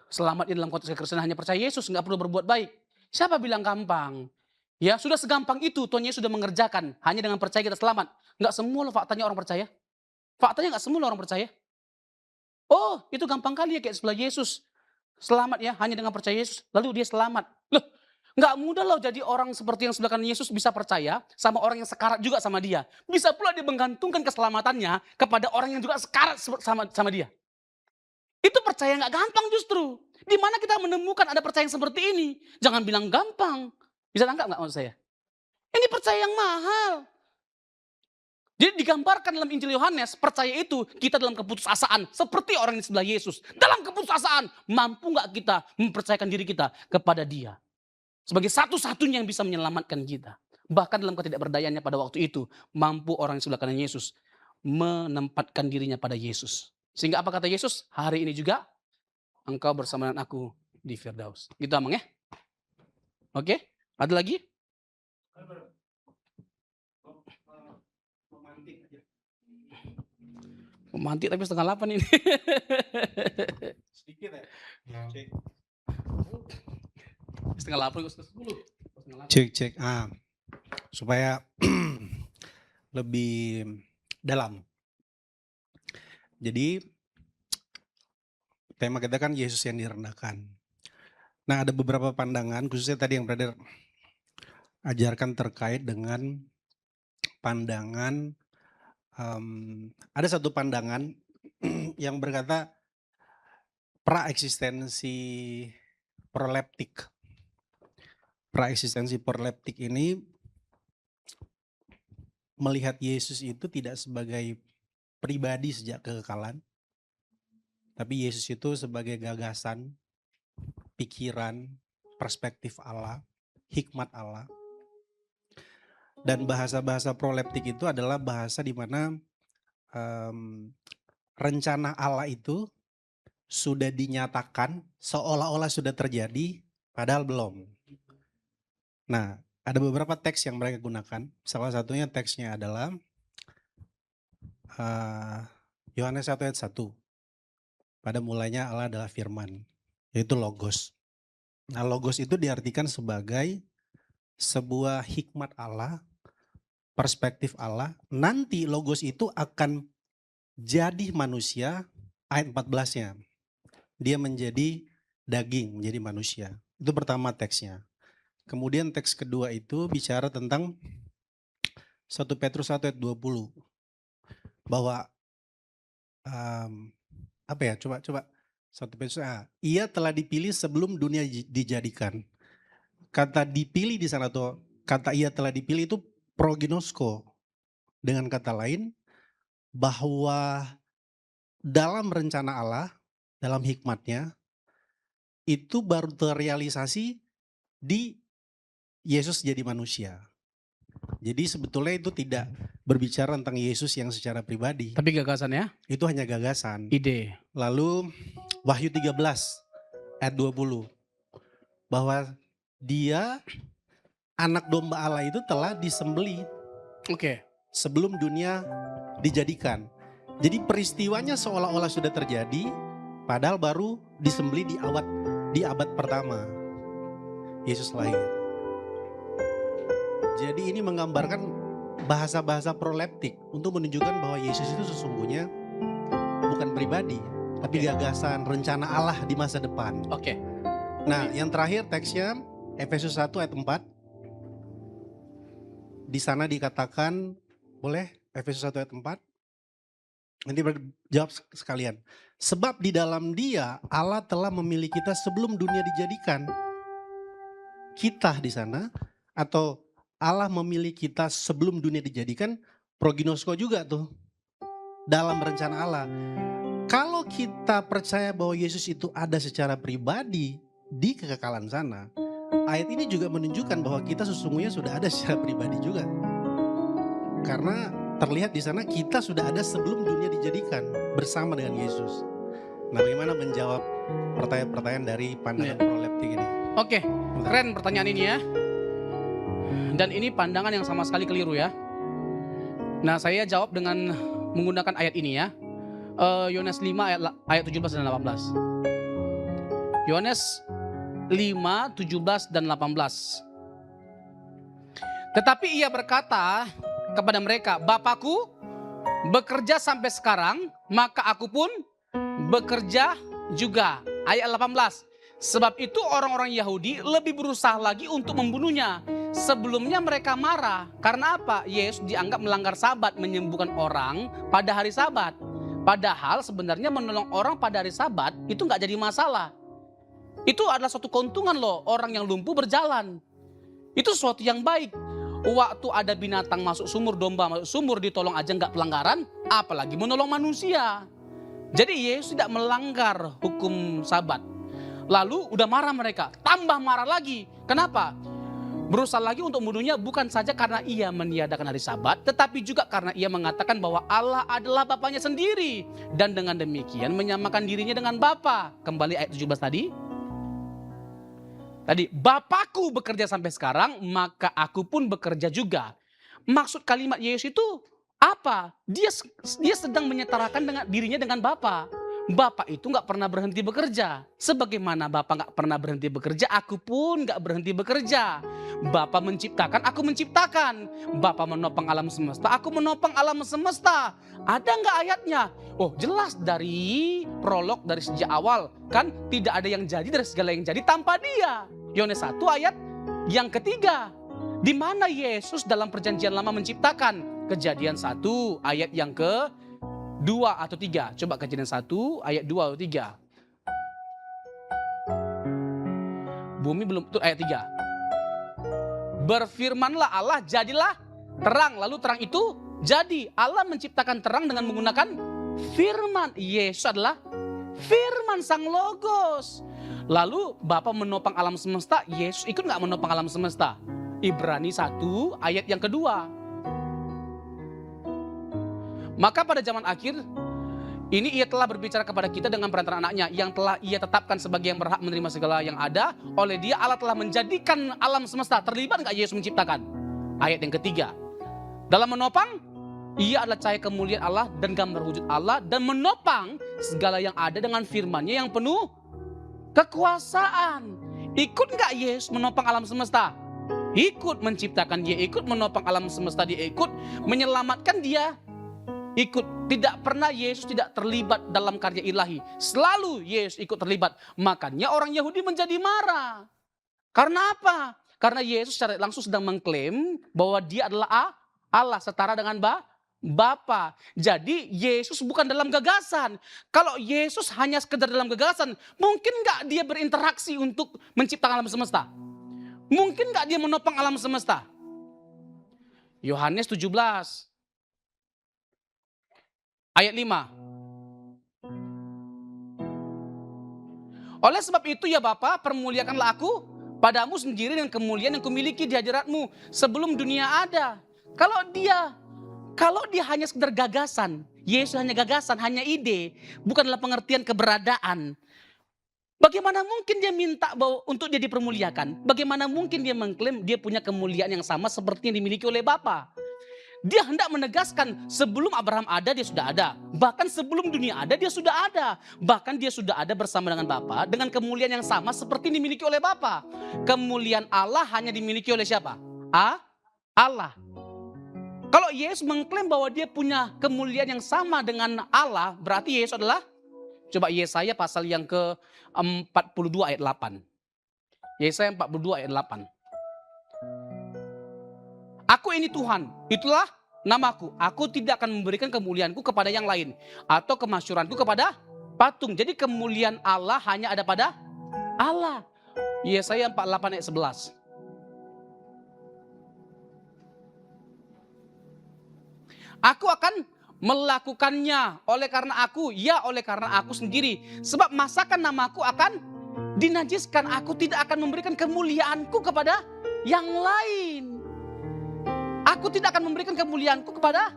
Selamat di dalam konteks kekristenan hanya percaya Yesus, nggak perlu berbuat baik. Siapa bilang gampang? Ya sudah segampang itu, Tuhan Yesus sudah mengerjakan. Hanya dengan percaya kita selamat. Nggak semua loh faktanya orang percaya. Faktanya nggak semua loh orang percaya. Oh itu gampang kali ya kayak sebelah Yesus. Selamat ya, hanya dengan percaya Yesus. Lalu dia selamat. Loh, nggak mudah loh jadi orang seperti yang sebelah kanan Yesus bisa percaya sama orang yang sekarat juga sama dia. Bisa pula dia menggantungkan keselamatannya kepada orang yang juga sekarat sama dia. Itu percaya nggak gampang justru. Di mana kita menemukan ada percaya yang seperti ini? Jangan bilang gampang. Bisa tangkap nggak maksud saya? Ini percaya yang mahal. Jadi digambarkan dalam Injil Yohanes, percaya itu kita dalam keputusasaan. Seperti orang di sebelah Yesus. Dalam keputusasaan, mampu nggak kita mempercayakan diri kita kepada dia? Sebagai satu-satunya yang bisa menyelamatkan kita. Bahkan dalam ketidakberdayaannya pada waktu itu, mampu orang di sebelah kanan Yesus menempatkan dirinya pada Yesus. Sehingga apa kata Yesus? Hari ini juga engkau bersama dengan aku di Firdaus. Gitu Amang ya? Oke, ada lagi? Memantik tapi 7:30 ini. Sedikit ya. Cek. 7:30 ke 10. Cek. Supaya lebih dalam. Jadi tema kita kan Yesus yang direndahkan. Nah, ada beberapa pandangan khususnya tadi yang brother ajarkan terkait dengan pandangan ada satu pandangan yang berkata praeksistensi proleptik. Praeksistensi proleptik ini melihat Yesus itu tidak sebagai pribadi sejak kekekalan, tapi Yesus itu sebagai gagasan, pikiran, perspektif Allah, hikmat Allah. Dan bahasa-bahasa proleptik itu adalah bahasa di mana rencana Allah itu sudah dinyatakan seolah-olah sudah terjadi, padahal belum. Nah, ada beberapa teks yang mereka gunakan. Salah satunya teksnya adalah Yohanes 1 ayat 1. Pada mulanya Allah adalah firman, yaitu logos. Nah, logos itu diartikan sebagai sebuah hikmat Allah, perspektif Allah. Nanti logos itu akan jadi manusia, ayat 14-nya. Dia menjadi daging, menjadi manusia. Itu pertama teksnya. Kemudian teks kedua itu bicara tentang 1 Petrus 1 ayat 20. Bahwa coba 1 Petrus ia telah dipilih sebelum dunia dijadikan. Kata dipilih di sana tuh, kata ia telah dipilih itu proginosko. Dengan kata lain, bahwa dalam rencana Allah, dalam hikmatnya, itu baru terrealisasi di Yesus jadi manusia. Jadi sebetulnya itu tidak berbicara tentang Yesus yang secara pribadi. Tapi gagasan ya? Itu hanya gagasan. Ide. Lalu Wahyu 13 ayat 20. Bahwa dia anak domba Allah itu telah disembelih. Oke. Sebelum dunia dijadikan. Jadi peristiwanya seolah-olah sudah terjadi, padahal baru disembelih di abad pertama Yesus lahir. Jadi ini menggambarkan bahasa-bahasa proleptik untuk menunjukkan bahwa Yesus itu sesungguhnya bukan pribadi, tapi gagasan, rencana Allah di masa depan. Oke. Nah, yang terakhir teksnya Efesus 1 ayat 4. Di sana dikatakan, boleh Efesus 1 ayat 4? Nanti jawab sekalian. Sebab di dalam Dia Allah telah memilih kita sebelum dunia dijadikan. Kita di sana, atau Allah memilih kita sebelum dunia dijadikan, proginosko juga tuh. Dalam rencana Allah. Kalau kita percaya bahwa Yesus itu ada secara pribadi di kekekalan sana, ayat ini juga menunjukkan bahwa kita sesungguhnya sudah ada secara pribadi juga. Karena terlihat di sana kita sudah ada sebelum dunia dijadikan bersama dengan Yesus. Nah, bagaimana menjawab pertanyaan-pertanyaan dari pandangan proleptik ini? Oke, keren pertanyaan ini ya. Dan ini pandangan yang sama sekali keliru ya. Nah, saya jawab dengan menggunakan ayat ini ya. Yohanes 5 ayat 17 dan 18. Yohanes 5, 17 dan 18. Tetapi ia berkata kepada mereka, Bapakku bekerja sampai sekarang, maka aku pun bekerja juga. Ayat 18. Sebab itu orang-orang Yahudi lebih berusaha lagi untuk membunuhnya. Sebelumnya mereka marah. Karena apa? Yesus dianggap melanggar sabat, menyembuhkan orang pada hari sabat. Padahal sebenarnya menolong orang pada hari sabat itu nggak jadi masalah. Itu adalah suatu keuntungan loh, orang yang lumpuh berjalan. Itu sesuatu yang baik. Waktu ada binatang masuk sumur, domba masuk sumur, ditolong aja nggak pelanggaran, apalagi menolong manusia. Jadi Yesus tidak melanggar hukum sabat. Lalu udah marah mereka, tambah marah lagi. Kenapa? Berusaha lagi untuk membunuhnya bukan saja karena ia meniadakan hari sabat, tetapi juga karena ia mengatakan bahwa Allah adalah Bapaknya sendiri. Dan dengan demikian menyamakan dirinya dengan Bapa. Kembali ayat 17 tadi. Tadi, Bapakku bekerja sampai sekarang, maka aku pun bekerja juga. Maksud kalimat Yesus itu apa? Dia sedang menyetarakan dengan dirinya dengan Bapa. Bapa itu gak pernah berhenti bekerja. Sebagaimana Bapa gak pernah berhenti bekerja, aku pun gak berhenti bekerja. Bapa menciptakan, aku menciptakan. Bapa menopang alam semesta, aku menopang alam semesta. Ada gak ayatnya? Oh jelas dari prolog, dari sejak awal. Kan tidak ada yang jadi dari segala yang jadi tanpa dia. Yohanes 1 ayat yang ketiga. Di mana Yesus dalam perjanjian lama menciptakan? Kejadian 1 ayat yang ke 2 atau 3. Coba Kejadian 1 ayat 2 atau 3. Bumi belum, itu ayat 3. Berfirmanlah Allah, jadilah terang. Lalu terang itu jadi. Allah menciptakan terang dengan menggunakan firman. Yesus adalah firman sang logos. Lalu Bapa menopang alam semesta, Yesus ikut gak menopang alam semesta? Ibrani 1 ayat yang kedua. Maka pada zaman akhir ini ia telah berbicara kepada kita dengan perantaraan anaknya yang telah ia tetapkan sebagai yang berhak menerima segala yang ada. Oleh dia Allah telah menjadikan alam semesta. Terlibat gak Yesus menciptakan? Ayat yang ketiga. Dalam menopang, ia adalah cahaya kemuliaan Allah dan gambar wujud Allah. Dan menopang segala yang ada dengan firman-Nya yang penuh kekuasaan. Ikut gak Yesus menopang alam semesta? Ikut menciptakan, dia ikut menopang alam semesta, dia ikut menyelamatkan, dia ikut. Tidak pernah Yesus tidak terlibat dalam karya ilahi. Selalu Yesus ikut terlibat. Makanya orang Yahudi menjadi marah. Karena apa? Karena Yesus secara langsung sedang mengklaim bahwa dia adalah Allah setara dengan Bapa. Jadi Yesus bukan dalam gagasan. Kalau Yesus hanya sekedar dalam gagasan, mungkin gak dia berinteraksi untuk menciptakan alam semesta? Mungkin gak dia menopang alam semesta? Yohanes 17 ayat 5. Oleh sebab itu ya Bapa, permuliakanlah aku padamu sendiri dengan kemuliaan yang kumiliki di hadiratmu sebelum dunia ada. Kalau dia hanya sekedar gagasan, Yesus hanya gagasan, hanya ide, bukan dalam pengertian keberadaan. Bagaimana mungkin dia minta bahwa untuk dia dipermuliakan? Bagaimana mungkin dia mengklaim dia punya kemuliaan yang sama seperti yang dimiliki oleh Bapa? Dia hendak menegaskan sebelum Abraham ada dia sudah ada. Bahkan sebelum dunia ada dia sudah ada. Bahkan dia sudah ada bersama dengan Bapa dengan kemuliaan yang sama seperti yang dimiliki oleh Bapa. Kemuliaan Allah hanya dimiliki oleh siapa? Allah. Kalau Yesus mengklaim bahwa dia punya kemuliaan yang sama dengan Allah, berarti Yesus adalah, coba Yesaya pasal yang ke-42 ayat 8. Yesaya 42 ayat 8. Aku ini Tuhan, itulah namaku. Aku tidak akan memberikan kemuliaanku kepada yang lain. Atau kemasyuranku kepada patung. Jadi kemuliaan Allah hanya ada pada Allah. Yesaya 48 ayat 11. Aku akan melakukannya oleh karena aku, ya oleh karena aku sendiri. Sebab masakan namaku akan dinajiskan. Aku tidak akan memberikan kemuliaanku kepada yang lain. Aku tidak akan memberikan kemuliaanku kepada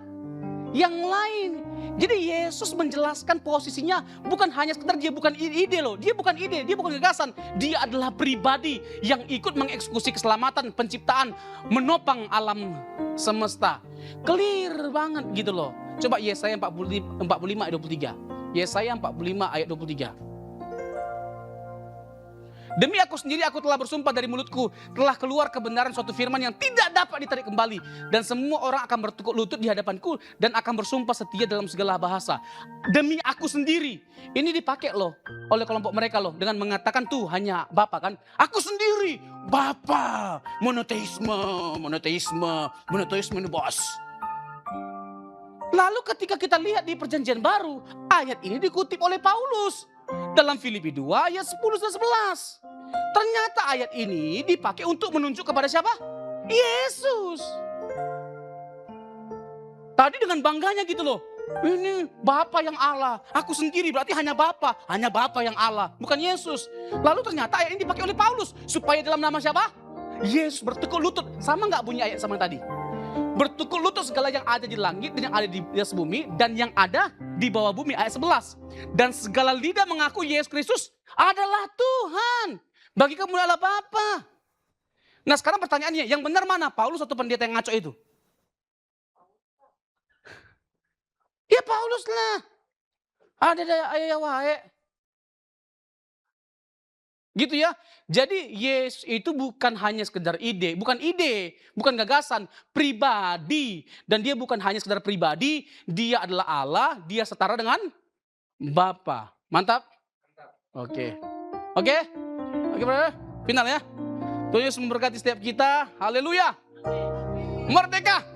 yang lain. Jadi Yesus menjelaskan posisinya bukan hanya sekedar dia bukan ide loh. Dia bukan ide, dia bukan gagasan. Dia adalah pribadi yang ikut mengeksekusi keselamatan, penciptaan, menopang alam semesta. Clear banget gitu loh. Coba Yesaya 45 ayat 23. Yesaya 45 ayat 23. Demi aku sendiri aku telah bersumpah dari mulutku, telah keluar kebenaran suatu firman yang tidak dapat ditarik kembali. Dan semua orang akan bertekuk lutut di hadapanku dan akan bersumpah setia dalam segala bahasa. Demi aku sendiri. Ini dipakai loh oleh kelompok mereka loh dengan mengatakan tuh hanya Bapa kan. Aku sendiri, Bapa. Monoteisme ini bos. Lalu ketika kita lihat di perjanjian baru, ayat ini dikutip oleh Paulus. Dalam Filipi 2 ayat 10 dan 11. Ternyata ayat ini dipakai untuk menunjuk kepada siapa? Yesus. Tadi dengan bangganya gitu loh. Ini Bapa yang Allah. Aku sendiri berarti hanya Bapa. Hanya Bapa yang Allah. Bukan Yesus. Lalu ternyata ayat ini dipakai oleh Paulus. Supaya dalam nama siapa? Yesus bertekuk lutut. Sama gak bunyi ayat sama yang tadi? Bertekuk lutut segala yang ada di langit dan yang ada di atas bumi dan yang ada di bawah bumi, ayat 11. Dan segala lidah mengaku Yesus Kristus adalah Tuhan. Bagi kemuliaan Allah Bapa. Nah sekarang pertanyaannya, yang benar mana? Paulus atau pendeta yang ngaco itu? Ya Paulus lah. Ada ayah wae. Gitu ya. Jadi Yesus itu bukan hanya sekedar ide, bukan gagasan, pribadi. Dan dia bukan hanya sekedar pribadi, dia adalah Allah, dia setara dengan Bapa. Mantap? Oke. Oke, brother. Final ya. Tuhan Yesus memberkati setiap kita. Haleluya. Merdeka.